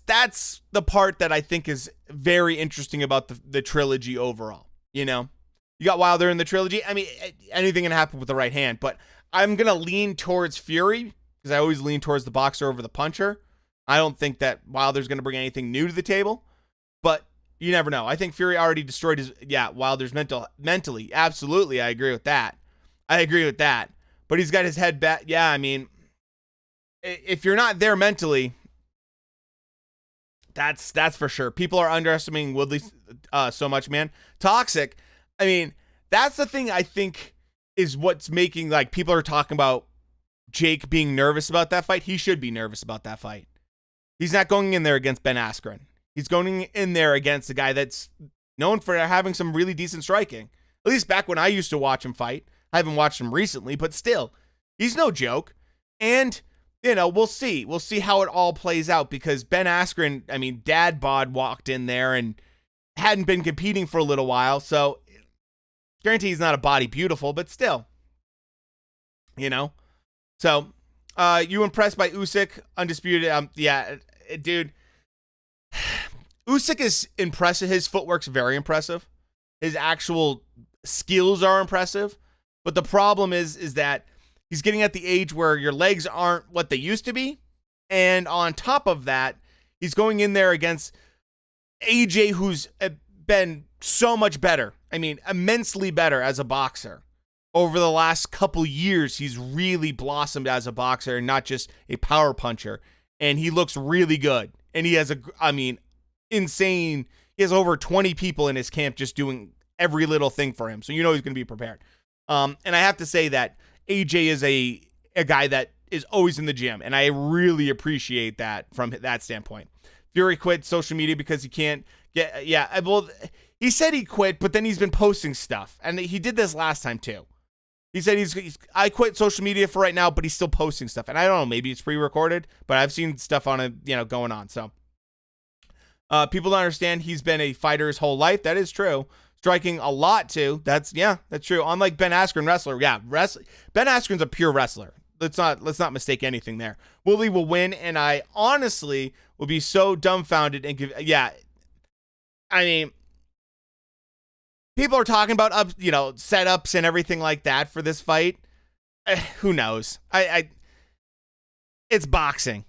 the part that I think is very interesting about the trilogy overall. You got Wilder in the trilogy. I mean, anything can happen with the right hand, but I'm gonna lean towards Fury because I always lean towards the boxer over the puncher. I don't think that Wilder's going to bring anything new to the table, but you never know. I think Fury already destroyed Wilder's mentally. Absolutely. I agree with that. But he's got his head back. Yeah, I mean, if you're not there mentally, that's for sure. People are underestimating Woodley so much, man. Toxic. I mean, that's the thing I think is what's making, like, people are talking about Jake being nervous about that fight. He should be nervous about that fight. He's not going in there against Ben Askren. He's going in there against a guy that's known for having some really decent striking. At least back when I used to watch him fight. I haven't watched him recently, but still, he's no joke. And, you know, we'll see. We'll see how it all plays out because Ben Askren, I mean, Dad Bod walked in there and hadn't been competing for a little while. So, guarantee he's not a body beautiful, but still, you know. So, you impressed by Usyk? Undisputed. Yeah, dude. Usyk is impressive. His footwork's very impressive. His actual skills are impressive. But the problem is that he's getting at the age where your legs aren't what they used to be. And on top of that, he's going in there against AJ, who's been so much better. I mean, immensely better as a boxer. Over the last couple years, he's really blossomed as a boxer and not just a power puncher. And he looks really good. And he has insane. He has over 20 people in his camp just doing every little thing for him. So you know he's going to be prepared. And I have to say that AJ is a guy that is always in the gym. And I really appreciate that from that standpoint. Fury quit social media because he can't get, yeah, well, he said he quit, but then he's been posting stuff. And he did this last time too. He said I quit social media for right now, but he's still posting stuff. And I don't know, maybe it's pre-recorded, but I've seen stuff on it, you know, going on. So people don't understand he's been a fighter his whole life. That is true. Striking a lot too. That's true. Unlike Ben Askren, wrestler. Yeah, Ben Askren's a pure wrestler. Let's not mistake anything there. Willie will win, and I honestly will be so dumbfounded and I mean, people are talking about setups and everything like that for this fight. Who knows? It's boxing.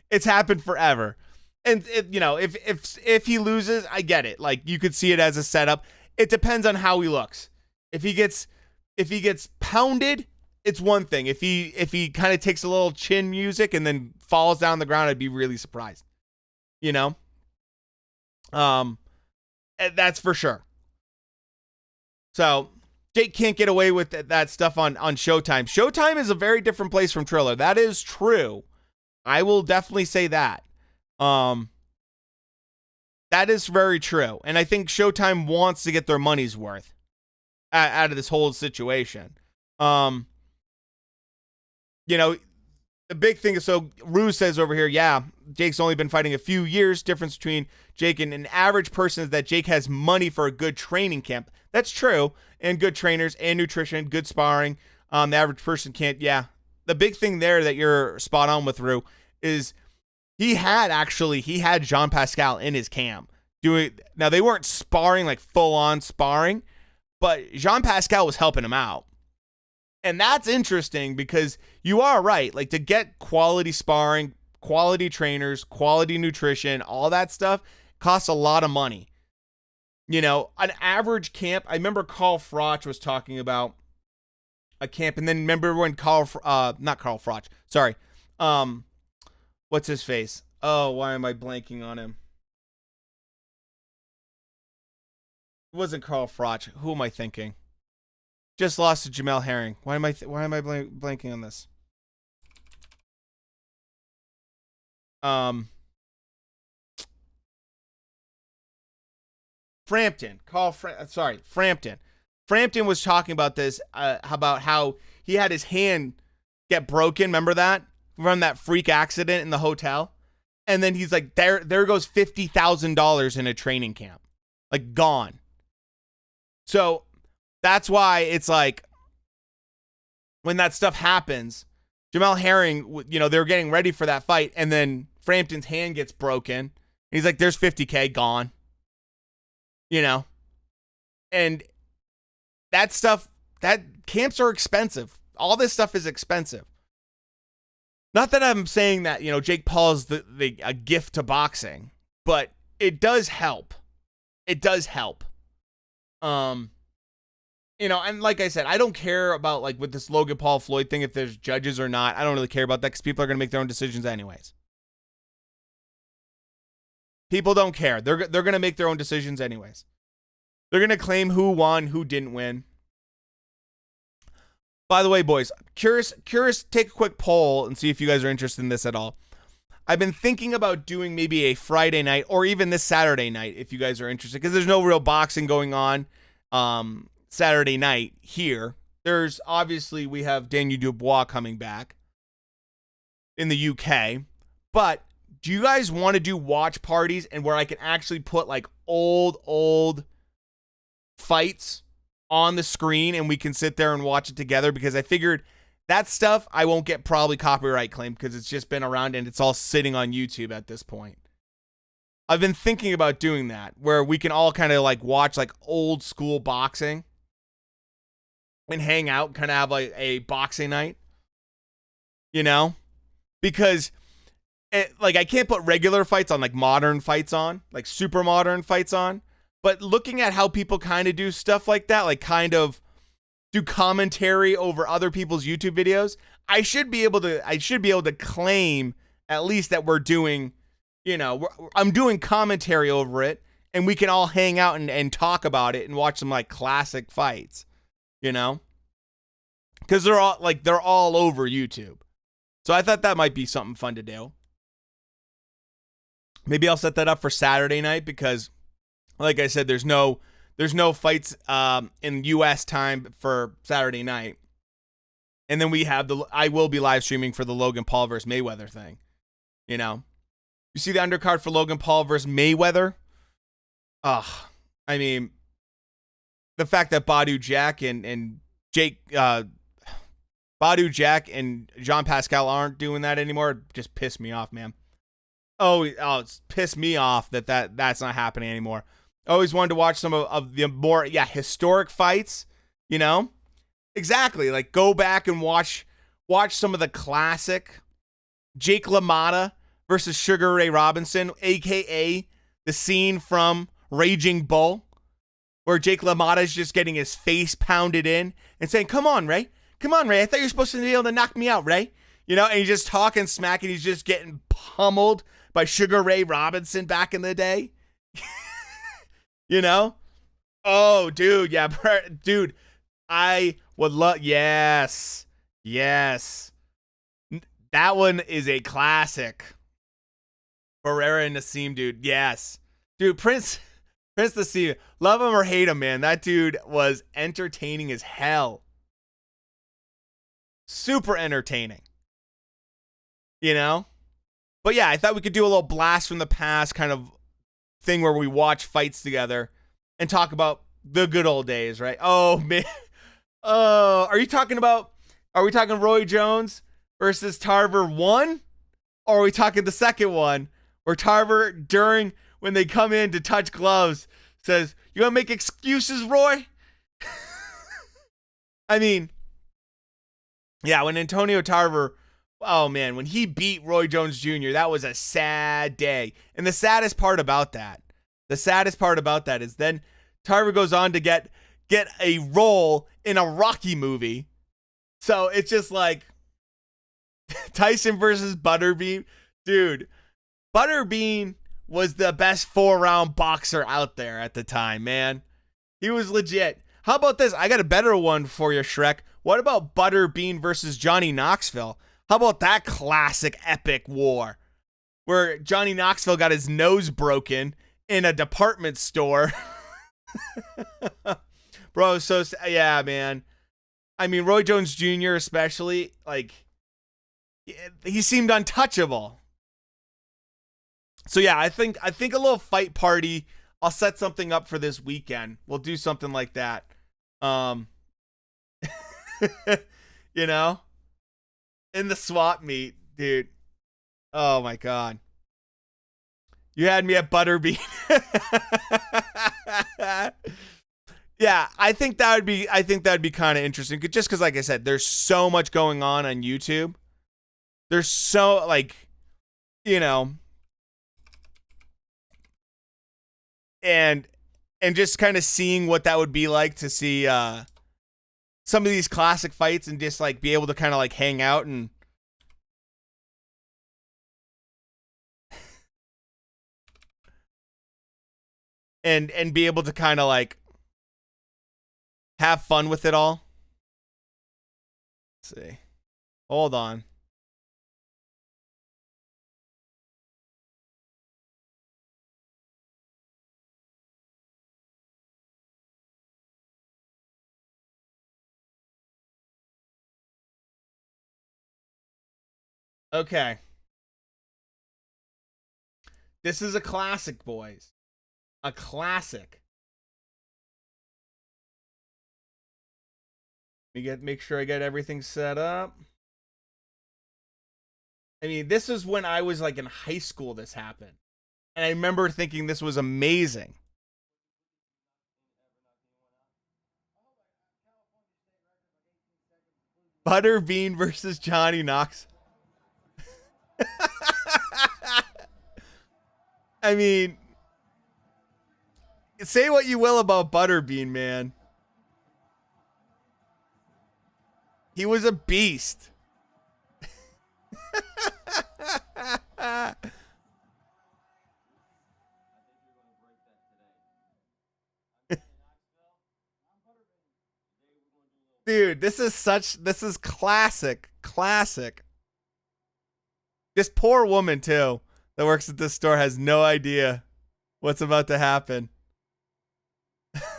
It's happened forever. And if he loses, I get it. Like, you could see it as a setup. It depends on how he looks. If he gets pounded, it's one thing. If he kind of takes a little chin music and then falls down the ground, I'd be really surprised. You know? That's for sure. So, Jake can't get away with that stuff on Showtime. Showtime is a very different place from Triller. That is true. I will definitely say that. That is very true. And I think Showtime wants to get their money's worth out of this whole situation. The big thing is, so Ruse says over here, yeah, Jake's only been fighting a few years. Difference between Jake and an average person is that Jake has money for a good training camp. That's true. And good trainers and nutrition, good sparring. The average person can't. Yeah. The big thing there that you're spot on with, Rue, is he had Jean Pascal in his camp doing. Now, they weren't sparring, like full on sparring, but Jean Pascal was helping him out. And that's interesting because you are right. Like, to get quality sparring, quality trainers, quality nutrition, all that stuff costs a lot of money. You know, an average camp, I remember Carl Froch was talking about a camp, and then remember when not Carl Froch, sorry. What's his face? Oh, why am I blanking on him? It wasn't Carl Froch. Who am I thinking? Just lost to Jamel Herring. Why am I blanking on this? Frampton. Frampton. Frampton was talking about this, about how he had his hand get broken. Remember that? From that freak accident in the hotel? And then he's like, there goes $50,000 in a training camp. Like, gone. So that's why it's like, when that stuff happens, Jamel Herring, they're getting ready for that fight, and then Frampton's hand gets broken. He's like, there's $50K gone. And that stuff, that camps are expensive. All this stuff is expensive. Not that I'm saying that, Jake Paul's a gift to boxing, but it does help. It does help. And like I said, I don't care about, like, with this Logan Paul Floyd thing, if there's judges or not. I don't really care about that because people are going to make their own decisions anyways. People don't care. They're going to make their own decisions anyways. They're going to claim who won, who didn't win. By the way, boys, curious, take a quick poll and see if you guys are interested in this at all. I've been thinking about doing maybe a Friday night or even this Saturday night if you guys are interested, because there's no real boxing going on Saturday night here. There's obviously, we have Daniel Dubois coming back in the UK, but do you guys want to do watch parties and where I can actually put like old fights on the screen and we can sit there and watch it together? Because I figured that stuff I won't get probably copyright claim because it's just been around and it's all sitting on YouTube at this point. I've been thinking about doing that where we can all kind of like watch like old school boxing and hang out, kind of have like a boxing night, you know? Because like I can't put regular fights on, like modern fights on, like super modern fights on. But looking at how people kind of do stuff like that, like kind of do commentary over other people's YouTube videos, I should be able to claim at least that we're doing, you know, I'm doing commentary over it, and we can all hang out and talk about it and watch some like classic fights, you know, because they're all over YouTube. So I thought that might be something fun to do. Maybe I'll set that up for Saturday night because, like I said, there's no fights in U.S. time for Saturday night, and then we have I will be live streaming for the Logan Paul versus Mayweather thing. You know, you see the undercard for Logan Paul versus Mayweather. I mean, the fact that Badu Jack and Jean Pascal aren't doing that anymore just pissed me off, man. It's pissed me off that's not happening anymore. I always wanted to watch some of the more, historic fights, you know? Exactly. Like, go back and watch some of the classic Jake LaMotta versus Sugar Ray Robinson, a.k.a. the scene from Raging Bull, where Jake LaMotta is just getting his face pounded in and saying, Come on, Ray. I thought you were supposed to be able to knock me out, Ray. You know, and he's just talking smack, and he's just getting pummeled by Sugar Ray Robinson back in the day. You know? Oh, dude, yeah. Dude, I would love... Yes. That one is a classic. Barrera and Nassim, dude. Yes. Dude, Prince Nassim. Love him or hate him, man. That dude was entertaining as hell. Super entertaining. You know? But yeah, I thought we could do a little blast from the past kind of thing where we watch fights together and talk about the good old days, right? Oh, man. Are we talking Roy Jones versus Tarver 1? Or are we talking the second one where Tarver, when they come in to touch gloves, says, "You gonna make excuses, Roy?" I mean, yeah, when Antonio Tarver, oh man, when he beat Roy Jones Jr., that was a sad day. And the saddest part about that is then Tarver goes on to get a role in a Rocky movie. So it's just like Tyson versus Butterbean. Dude, Butterbean was the best 4-round boxer out there at the time, man. He was legit. How about this? I got a better one for you, Shrek. What about Butterbean versus Johnny Knoxville? How about that classic epic war where Johnny Knoxville got his nose broken in a department store? Bro, so yeah, man. I mean, Roy Jones Jr. especially, like, he seemed untouchable. So yeah, I think a little fight party. I'll set something up for this weekend. We'll do something like that. You know, in the swap meet, dude. Oh my god, you had me at Butterbean. Yeah, I think that would be kind of interesting. Just because, like I said, there's so much going on YouTube. There's so, like, you know, and just kind of seeing what that would be like to see some of these classic fights and just like be able to kind of like hang out and be able to kind of like have fun with it all. Let's see. Hold on. Okay. This is a classic, boys. A classic. Make sure I get everything set up. I mean, this is when I was like in high school this happened. And I remember thinking this was amazing. Butterbean versus Johnny Knox. I mean, say what you will about Butterbean, man. He was a beast. Dude, this is classic. This poor woman too that works at this store has no idea what's about to happen.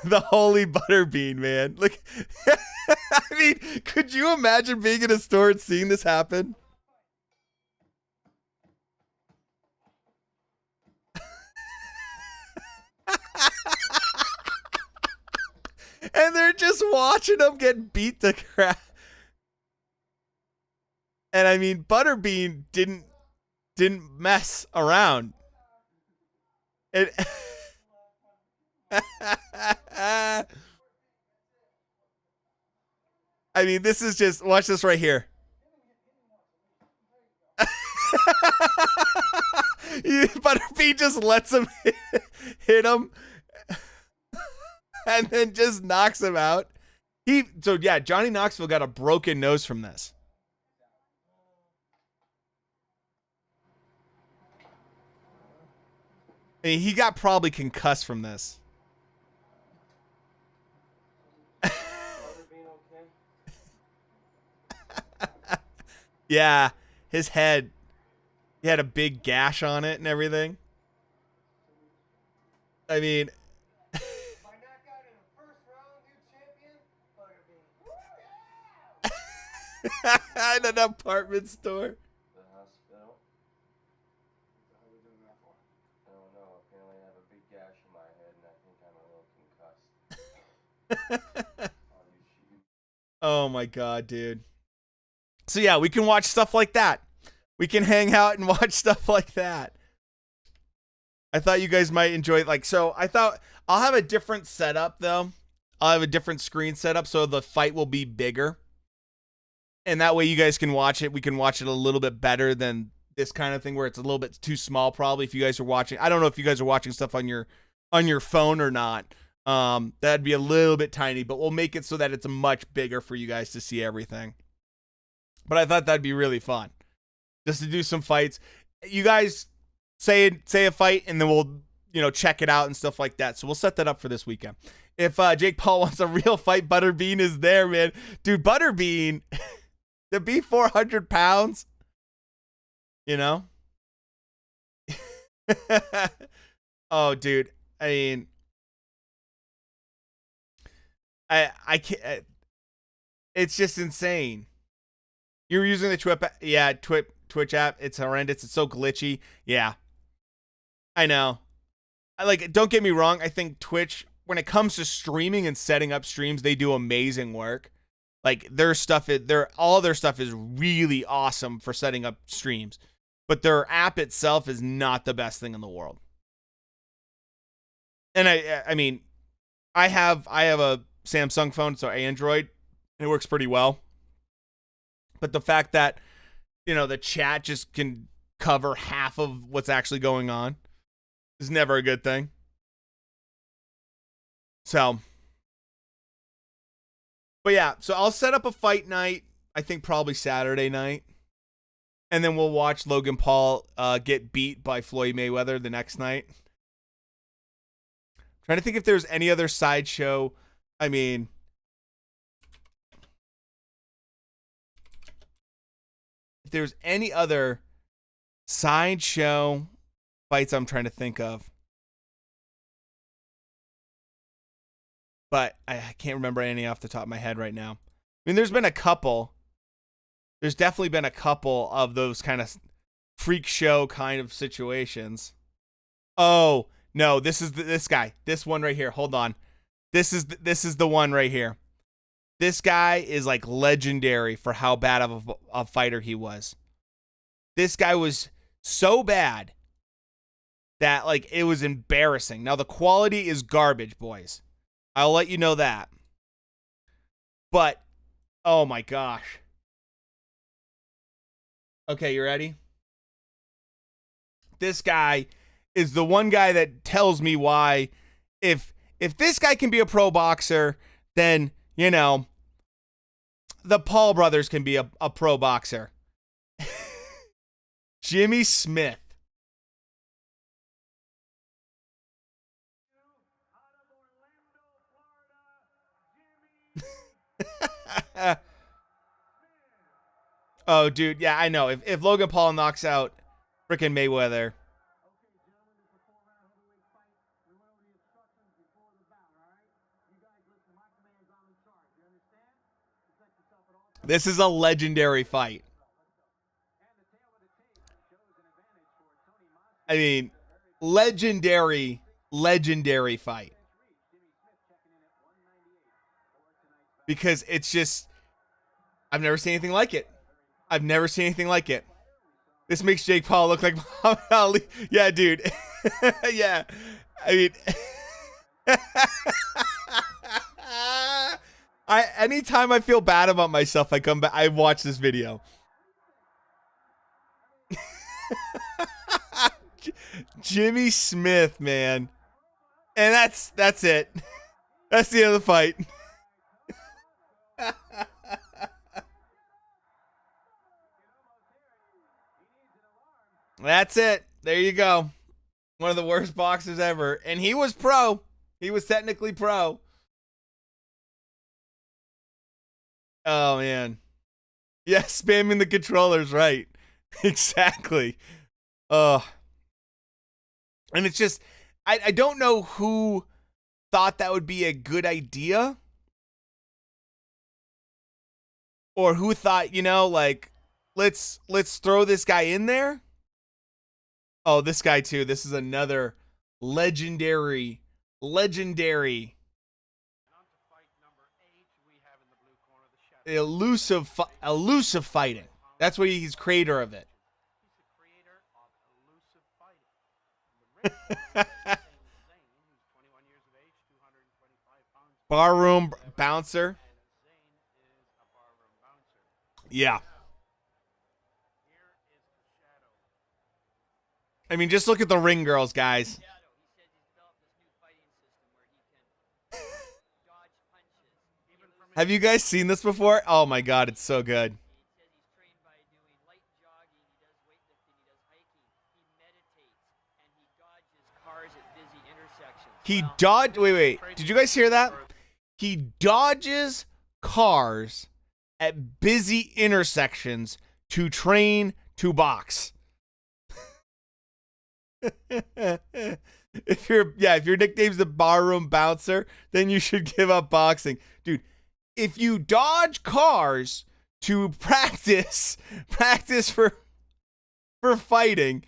The holy Butterbean, man. Look, I mean, could you imagine being in a store and seeing this happen? And they're just watching them get beat to crap. And I mean, Butterbean didn't mess around. It I mean, this is just, watch this right here. Butterbean just lets him hit him and then just knocks him out. So yeah, Johnny Knoxville got a broken nose from this. I mean, he got probably concussed from this. Yeah, his head, he had a big gash on it and everything. I mean, in an apartment store. The hospital? How are we doing that for? I don't know. Apparently I have a big gash in my head and I think I'm a little concussed. Oh my god, dude. So yeah, we can watch stuff like that. We can hang out and watch stuff like that. I thought you guys might enjoy it. Like, so I thought I'll have a different setup though. I'll have a different screen setup so the fight will be bigger. And that way you guys can watch it. We can watch it a little bit better than this kind of thing where it's a little bit too small probably if you guys are watching. I don't know if you guys are watching stuff on your phone or not. That'd be a little bit tiny, but we'll make it so that it's much bigger for you guys to see everything. But I thought that'd be really fun just to do some fights. You guys say a fight and then we'll, check it out and stuff like that. So we'll set that up for this weekend. If Jake Paul wants a real fight, Butterbean is there, man. Dude, Butterbean to be 400 pounds, Oh, dude. I mean, I can't. It's just insane. You're using the Twitch app. It's horrendous. It's so glitchy. Yeah, I know. Don't get me wrong. I think Twitch, when it comes to streaming and setting up streams, they do amazing work. Like all their stuff is really awesome for setting up streams, but their app itself is not the best thing in the world. And I mean, I have a Samsung phone, so Android, and it works pretty well. But the fact that, the chat just can cover half of what's actually going on is never a good thing. So, but yeah, so I'll set up a fight night, I think probably Saturday night. And then we'll watch Logan Paul get beat by Floyd Mayweather the next night. Trying to think if there's any other sideshow. I mean, if there's any other sideshow fights I'm trying to think of. But I can't remember any off the top of my head right now. I mean, there's been a couple. There's definitely been a couple of those kind of freak show kind of situations. Oh, no, this is this guy. This one right here. Hold on. This is the one right here. This guy is like legendary for how bad of a fighter he was. This guy was so bad that like it was embarrassing. Now the quality is garbage, boys. I'll let you know that. But oh my gosh. Okay, you ready? This guy is the one guy that tells me why if this guy can be a pro boxer, then, you know, the Paul brothers can be a pro boxer. Jimmy Smith. Oh, dude, yeah, I know. If Logan Paul knocks out freaking Mayweather. This is a legendary fight. I mean, legendary fight. Because it's just, I've never seen anything like it. I've never seen anything like it. This makes Jake Paul look like Muhammad Ali. Yeah, dude. Yeah. I mean, anytime I feel bad about myself, I come back, I watch this video. Jimmy Smith, man. And that's it. That's the end of the fight. That's it. There you go. One of the worst boxers ever. And he was pro. He was technically pro. Oh, man. Yeah, spamming the controllers, right. Exactly. And it's just, I don't know who thought that would be a good idea. Or who thought, you know, like, let's throw this guy in there. Oh, this guy too. This is another legendary. Elusive fighting. That's what he's creator of it. Barroom bouncer. Yeah. I mean, just look at the ring girls, guys. Have you guys seen this before? Oh my god, it's so good. He dodged. Wait. Did you guys hear that? He dodges cars at busy intersections to train to box. If your nickname's the barroom bouncer, then you should give up boxing. Dude, if you dodge cars to practice for fighting.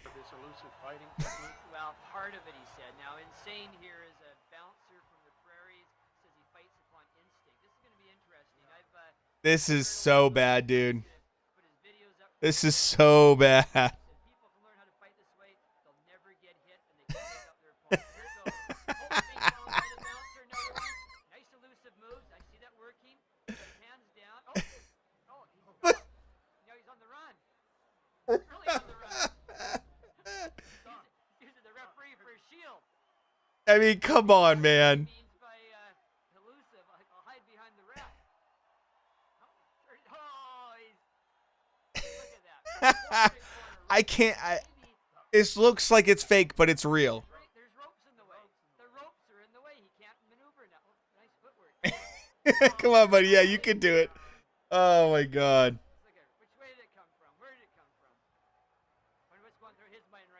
Well, part of it, he said. Now, Insane here is a bouncer from the prairies. Says he fights upon instinct. This is going to be interesting. This is so bad, dude. This is so bad. People can learn how to fight this way. They'll never get hit, and they can take out their opponent. Here it goes. Nice elusive moves. I see that working. Hands down. Now he's on the run. Really on the run. He's using the referee for a shield. I mean, come on, man. Elusive. I'll hide behind the ref. Look at that. I can't. It looks like it's fake, but it's real. There's ropes in the way. The ropes are in the way. He can't maneuver now. Nice footwork. Come on, buddy. Yeah, you can do it. Oh my god. Which way did it come from? Where did it come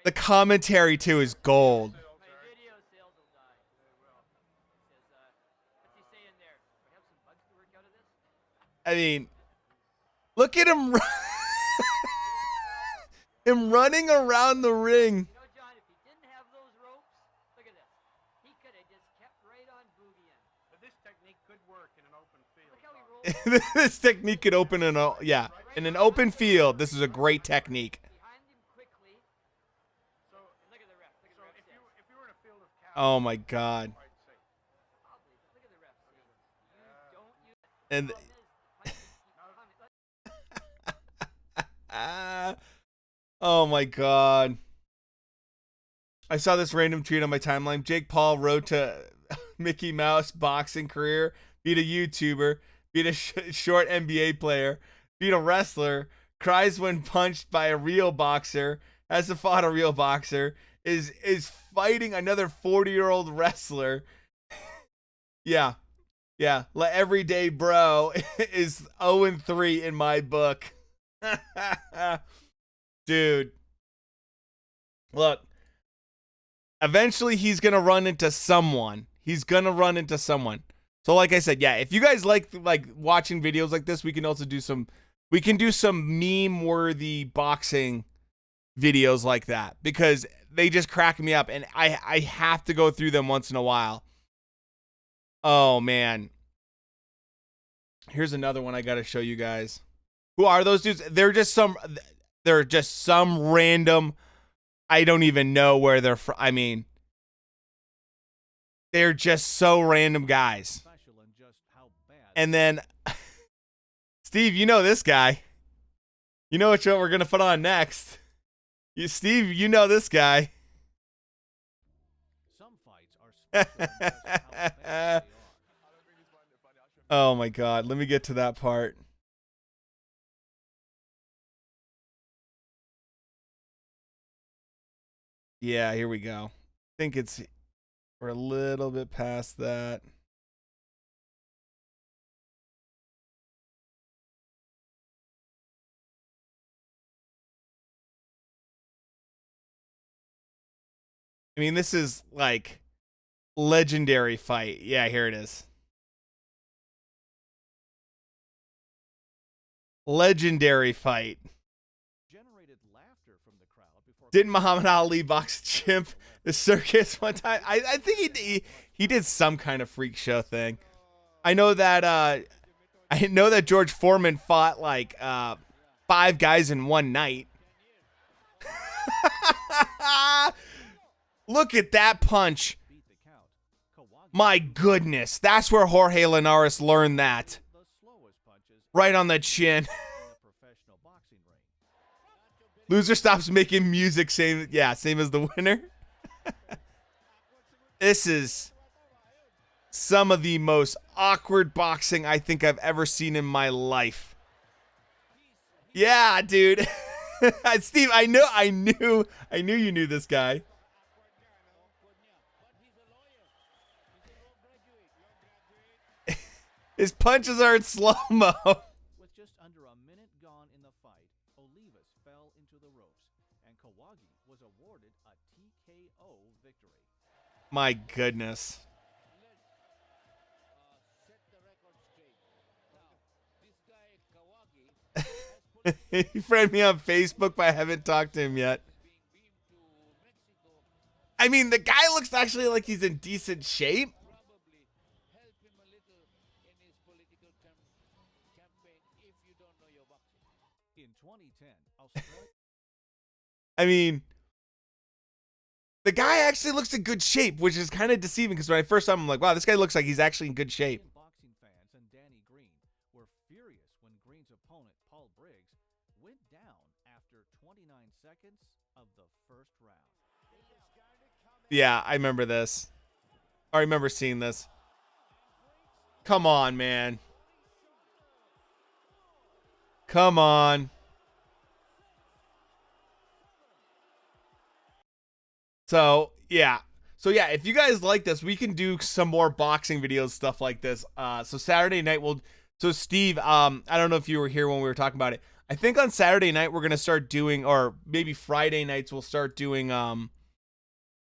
The commentary too is gold. My video sales will die. They will. Says, what's he saying there? Do I have some bugs to work out of this? I mean, look at him, him running around the ring. You know, John, if he didn't have those ropes, look at this. He could have just kept right on boogieing. But this technique could work in an open field. Look how he rolled This technique could open in an open field. This is a great technique. behind him quickly. So, And look at the ref. Look at so the ref. if you were in a field of cows, Oh my God. I'd say, Probably. But look at the ref. See? You don't use it. And Problem is, the fight keep coming. oh my God. I saw this random tweet on my timeline. Jake Paul wrote to Mickey Mouse boxing career, beat a YouTuber, beat a short NBA player, beat a wrestler, cries when punched by a real boxer, hasn't fought a real boxer, is fighting another 40-year-old wrestler. Yeah. Everyday bro is 0-3 in my book. Dude. Look. Eventually he's going to run into someone. So like I said, yeah, if you guys like watching videos like this, we can also do some meme-worthy boxing videos like that because they just crack me up and I have to go through them once in a while. Oh man. Here's another one I got to show you guys. Who are those dudes? They're just some random, I don't even know where they're from. I mean, they're just so random guys. And then, Steve, you know this guy. You know what we're going to put on next. Steve, you know this guy. Some fights are special in just how bad they are. Oh my God. Let me get to that part. Yeah, here we go. I think we're a little bit past that. I mean, this is like legendary fight. Yeah, here it is. Legendary fight. Generated laughter from the crowd before Didn't Muhammad Ali box a chimp the circus one time? I think he did some kind of freak show thing. I know that George Foreman fought like 5 guys in one night. Look at that punch. beat the count. Kawagi My goodness. That's where Jorge Linares learned that. the slowest punches Right on the chin. in a professional boxing ring. Loser stops making music. Same as the winner. This is some of the most awkward boxing I think I've ever seen in my life. Yeah, dude. Steve, I knew you knew this guy. His punches are in slow-mo. With just under a minute gone in the fight, Olivas fell into the ropes, and Kawagi was awarded a TKO victory. My goodness. He friended me on Facebook, but I haven't talked to him yet. I mean, the guy looks actually like he's in decent shape. In 2010, Australia I mean, the guy actually looks in good shape, which is kind of deceiving because when I first saw him, I'm like, wow, this guy looks like he's actually in good shape. boxing fans and Danny Green were furious when Green's opponent, Paul Briggs, went down after 29 seconds of the first round. Yeah, I remember this. I remember seeing this. Come on, man. Come on. So, yeah. If you guys like this, we can do some more boxing videos, stuff like this. So Saturday night, So Steve, I don't know if you were here when we were talking about it. I think on Saturday night we're gonna start doing, or maybe Friday nights we'll start doing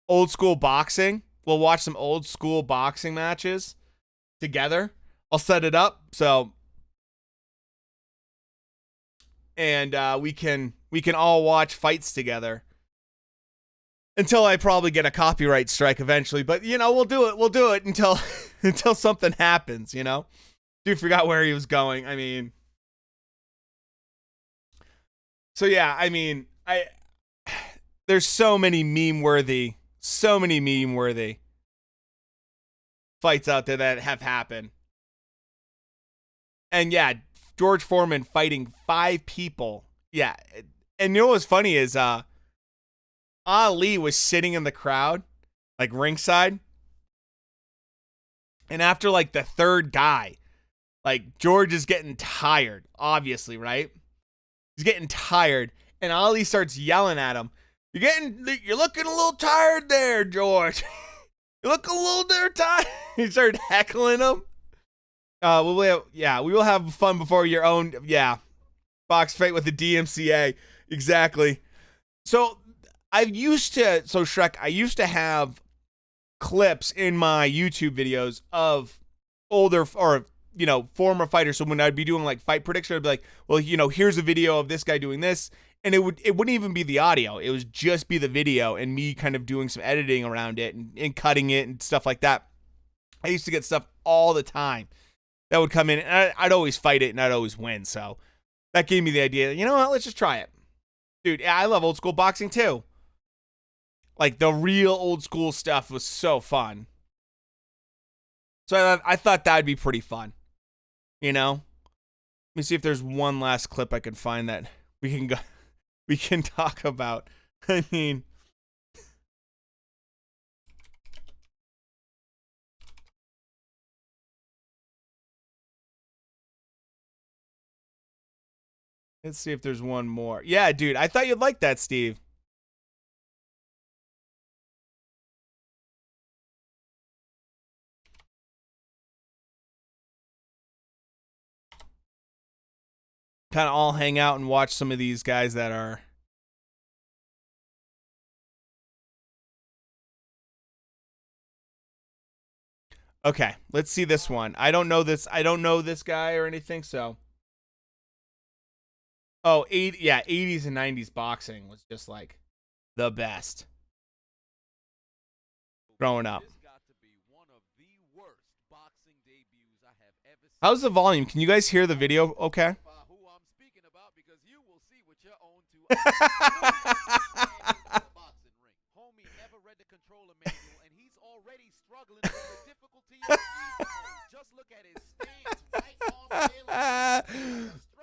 old school boxing. We'll watch some old school boxing matches together. I'll set it up and we can all watch fights together. Until I probably get a copyright strike eventually, but we'll do it. We'll do it until until something happens. Dude forgot where he was going. I mean, so yeah. I mean, there's so many meme worthy fights out there that have happened, and yeah, George Foreman fighting 5 people. Yeah, and you know what's funny is Ali was sitting in the crowd, like ringside. And after like the third guy, like George is getting tired, obviously, right? He's getting tired. And Ali starts yelling at him. You're looking a little tired there, George. You look a little tired. He started heckling him. We will have fun before your own, box fight with the DMCA. Exactly. So I used to have clips in my YouTube videos of older or, former fighters. So when I'd be doing like fight prediction, I'd be like, well, here's a video of this guy doing this. And it wouldn't even be the audio. It would just be the video and me kind of doing some editing around it and cutting it and stuff like that. I used to get stuff all the time that would come in, and I'd always fight it and I'd always win. So that gave me the idea, you know what, let's just try it. Dude, I love old school boxing too. Like, the real old school stuff was so fun. So I thought that'd be pretty fun. Let me see if there's one last clip I can find that we can talk about. I mean, let's see if there's one more. Yeah, dude, I thought you'd like that, Steve. Kind of all hang out and watch some of these guys that are. Okay, let's see this one. I don't know this guy or anything, so. Oh, 80s and 90s boxing was just like the best growing up. How's the volume? Can you guys hear the video okay?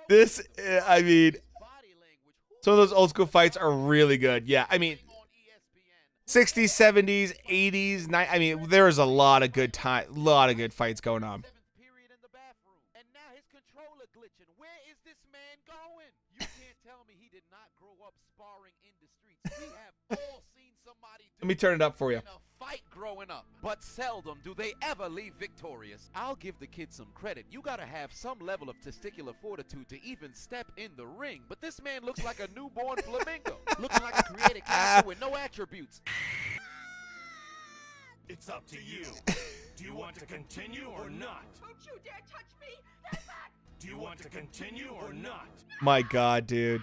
This, I mean, some of those old school fights are really good. Yeah, I mean, 60s, 70s, 80s, I mean, there is a lot of good fights going on. And now his controller glitching. Where is this man going? You can't tell me he did not grow up sparring in the streets. We have all seen somebody do Let me turn it up for you. in a fight growing up, but seldom do they ever leave victorious. I'll give the kid some credit. You gotta have some level of testicular fortitude to even step in the ring. But this man looks like a newborn flamingo. Looks like a created character with no attributes. It's up to you. Do you want to continue or not? Don't you dare touch me! Get back! Do you want to continue or not? My God, dude.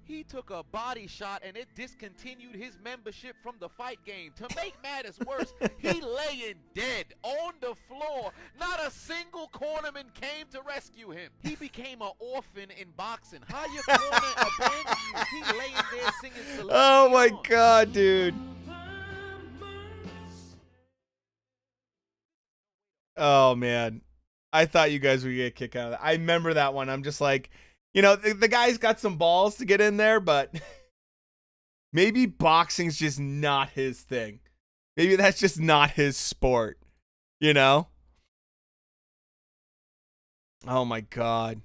He took a body shot and it discontinued his membership from the fight game. To make matters worse, he laying dead on the floor. Not a single cornerman came to rescue him. He became an orphan in boxing. How your corner abandoned you? He laying there singing Celine Oh my Dion. God, dude. Oh man, I thought you guys would get a kick out of that. I remember that one. I'm just like, the guy's got some balls to get in there, but maybe boxing's just not his thing. Maybe that's just not his sport, Oh my God.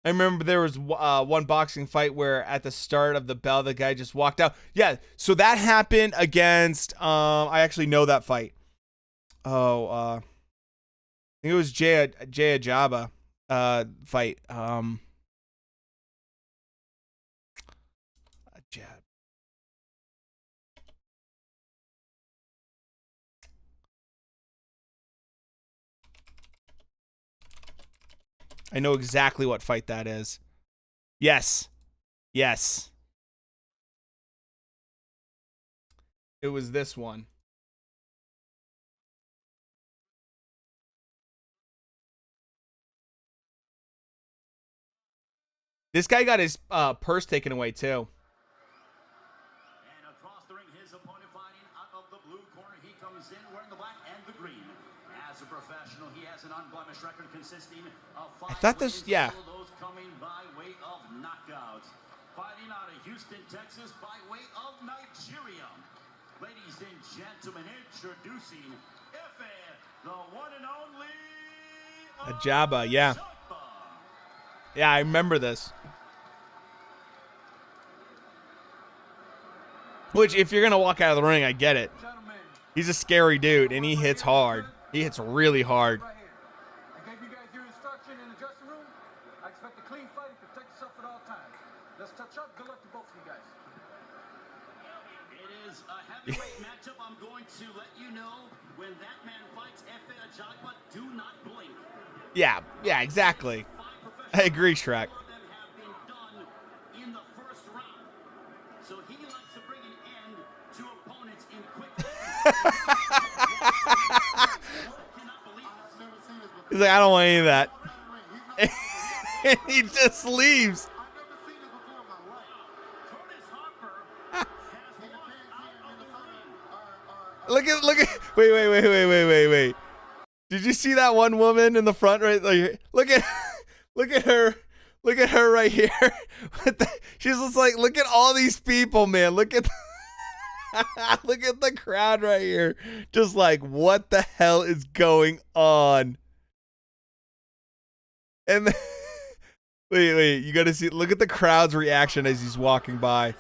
I remember there was one boxing fight where at the start of the bell, the guy just walked out. Yeah, so that happened against. I actually know that fight. Oh, I think it was Jay Ajaba fight. I know exactly what fight that is. Yes. Yes. It was this one. This guy got his purse taken away too. And across the ring, his opponent fighting out of the blue corner. He comes in wearing the black and the green. As a professional, he has an unblemished record consisting of 5 thought this- wins, yeah. all of those coming by way of knockouts. Fighting out of Houston, Texas, by way of Nigeria. Ladies and gentlemen, introducing Ife, the one and only Ajaba, yeah. Yeah, I remember this. Which, if you're going to walk out of the ring, I get it. He's a scary dude, and he hits hard. He hits really hard. Right here. I gave you guys your instruction in the dressing room. I expect a clean fight and protect yourself at all times. Let's touch up. Good luck to both of you guys. It is a heavyweight matchup. I'm going to let you know when that man fights Efe Ajagba, do not blink. Yeah, exactly. I agree, Shrek. Four of them have been done in the first round. So he likes to bring an end to opponents in quick cannot believe this. He's like, I don't want any of that. And he just leaves. Curtis Harper has walked out of the ring. Look at, wait. Did you see that one woman in the front right there? Look at her right here. She's just like, look at all these people, man. Look at the crowd right here. Just like, what the hell is going on? And then, wait, you got to see. Look at the crowd's reaction as he's walking by.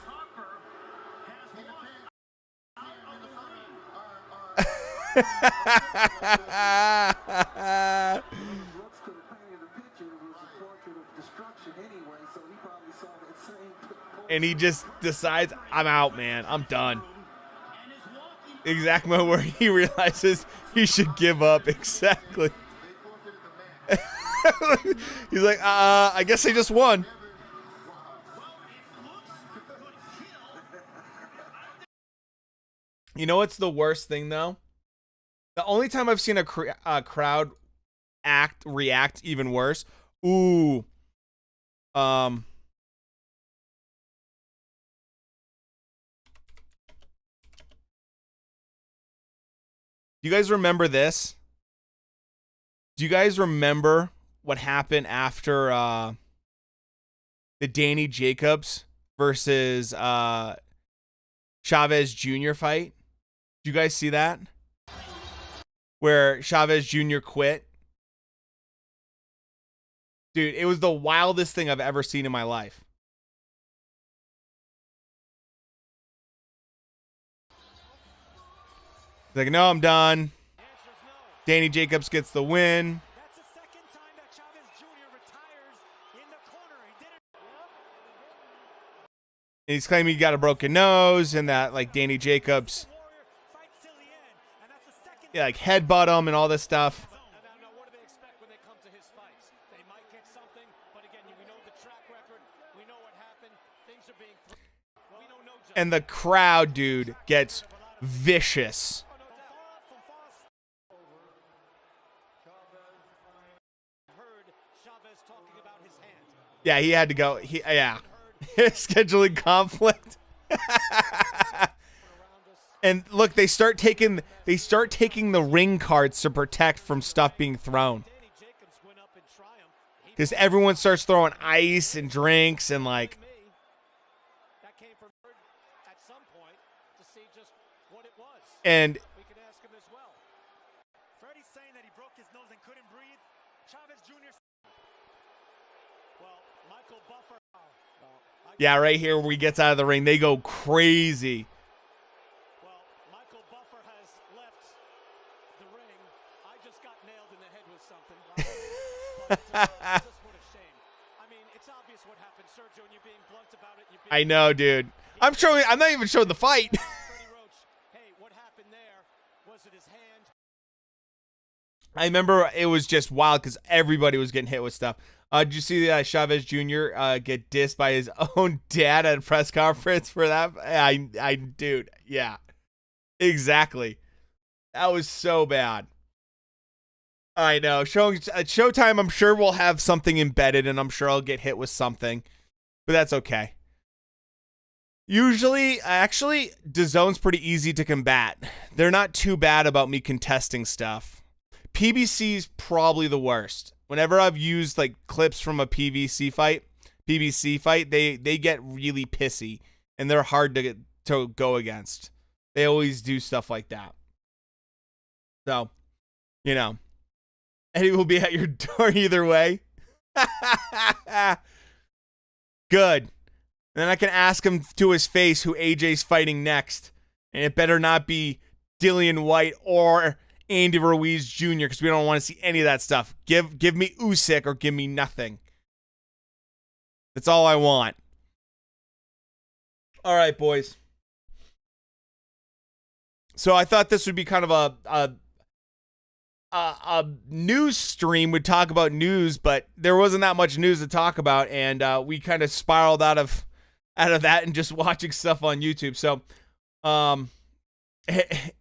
And he just decides, I'm out, man. I'm done. Exact moment where he realizes he should give up. Exactly. He's like, I guess I just won. You know what's the worst thing, though? The only time I've seen a crowd react even worse. Ooh. Do you guys remember this? Do you guys remember what happened after the Danny Jacobs versus Chavez Jr. fight? Did you guys see that? Where Chavez Jr. quit? Dude, it was the wildest thing I've ever seen in my life. He's like, no, I'm done. Danny Jacobs gets the win. That's the second time that Chavez Jr. retires in the corner. He did it. And he's claiming he got a broken nose and that, like, Danny Jacobs, yeah, like, headbutt him and all this stuff. Now, what do they expect when they come to his fights? They might get something, but again, we know the track record. We know what happened. Things are being... We don't know just... And the crowd, dude, gets vicious. Yeah, he had to go. Yeah. Scheduling conflict. And look, they start taking the ring cards to protect from stuff being thrown. Because everyone starts throwing ice and drinks and like. And We can ask him as well. Freddie's saying that he broke his nose and couldn't breathe. Chavez Jr. Well, Michael Buffer. Yeah, right here where he gets out of the ring, they go crazy. Well, Michael Buffer has left the ring. I just got nailed in the head with something. But just what a shame. I mean, it's obvious what happened, Sergio, and you're being blunt about it. I know, dude. I'm not even showing the fight. Freddie Roach, hey, what happened there? Was it his hand? I remember it was just wild because everybody was getting hit with stuff. Did you see Chavez Jr. Get dissed by his own dad at a press conference for that? Dude, yeah, exactly. That was so bad. I know. Showtime, I'm sure we'll have something embedded, and I'm sure I'll get hit with something, but that's okay. Usually, actually, DAZN's pretty easy to combat. They're not too bad about me contesting stuff. PBC's probably the worst. Whenever I've used like clips from a PBC fight, they get really pissy and they're hard to go against. They always do stuff like that. So, you know, Eddie will be at your door either way. Good. Then I can ask him to his face who AJ's fighting next. And it better not be Dillian White or Andy Ruiz Jr. because we don't want to see any of that stuff. Give me Usyk or give me nothing. That's all I want. All right, boys. So I thought this would be kind of a news stream. Would talk about news, but there wasn't that much news to talk about, and we kind of spiraled out of that and just watching stuff on YouTube. So,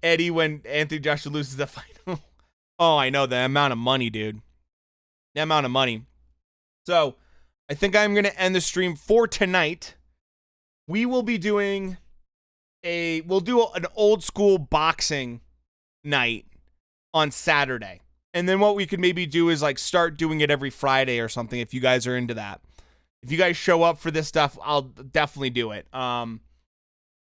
Eddie, when Anthony Joshua loses the fight. Oh, I know, the amount of money, dude. The amount of money. So, I think I'm going to end the stream for tonight. We will be doing we'll do an old school boxing night on Saturday. And then what we could maybe do is like start doing it every Friday or something if you guys are into that. If you guys show up for this stuff, I'll definitely do it.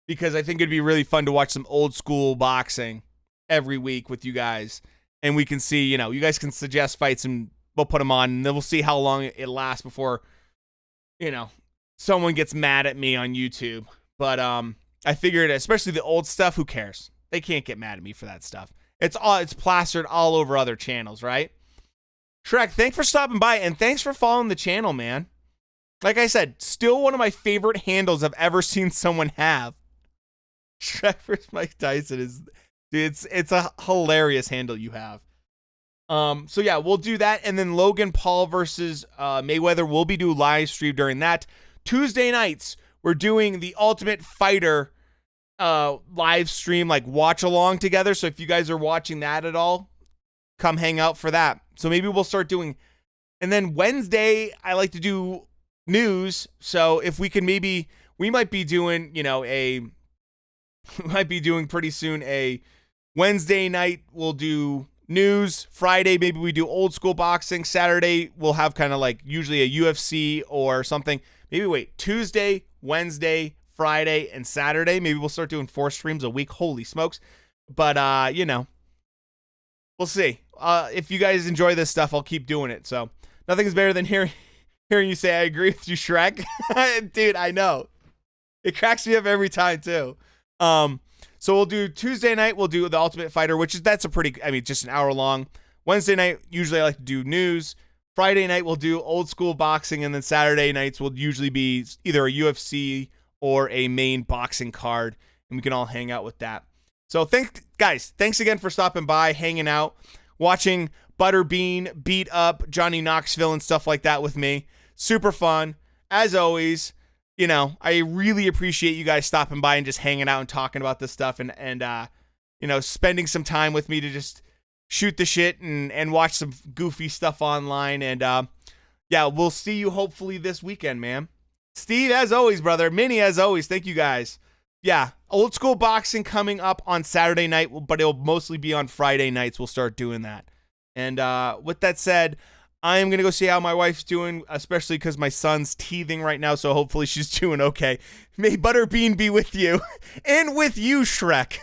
Because I think it'd be really fun to watch some old school boxing every week with you guys. And we can see, you guys can suggest fights and we'll put them on. And then we'll see how long it lasts before, someone gets mad at me on YouTube. But I figured, especially the old stuff, who cares? They can't get mad at me for that stuff. It's plastered all over other channels, right? Shrek, thanks for stopping by. And thanks for following the channel, man. Like I said, still one of my favorite handles I've ever seen someone have. Shrek vs. Mike Tyson is, dude, it's a hilarious handle you have. So yeah, we'll do that, and then Logan Paul versus Mayweather will be do live stream during that. Tuesday nights we're doing the Ultimate Fighter live stream, like watch along together. So if you guys are watching that at all, come hang out for that. So maybe we'll start doing, and then Wednesday I like to do news. So if we can we might be doing, we might be doing pretty soon a Wednesday night. We'll do news. Friday, maybe we do old school boxing. Saturday, we'll have kind of like usually a UFC or something. Maybe Tuesday, Wednesday, Friday, and Saturday. Maybe we'll start doing 4 streams a week. Holy smokes. But, we'll see. If you guys enjoy this stuff, I'll keep doing it. So nothing's better than hearing you say, I agree with you, Shrek. Dude, I know. It cracks me up every time, too. So we'll do Tuesday night, we'll do the Ultimate Fighter, that's just an hour long. Wednesday night, usually I like to do news. Friday night, we'll do old school boxing. And then Saturday nights will usually be either a UFC or a main boxing card. And we can all hang out with that. So thanks again for stopping by, hanging out, watching Butterbean beat up Johnny Knoxville and stuff like that with me. Super fun. As always, I really appreciate you guys stopping by and just hanging out and talking about this stuff and spending some time with me to just shoot the shit and watch some goofy stuff online. And we'll see you hopefully this weekend, man. Steve, as always, brother. Minnie, as always. Thank you guys. Yeah, old school boxing coming up on Saturday night, but it'll mostly be on Friday nights. We'll start doing that. And with that said, I am going to go see how my wife's doing, especially because my son's teething right now, so hopefully she's doing okay. May Butterbean be with you, and with you, Shrek.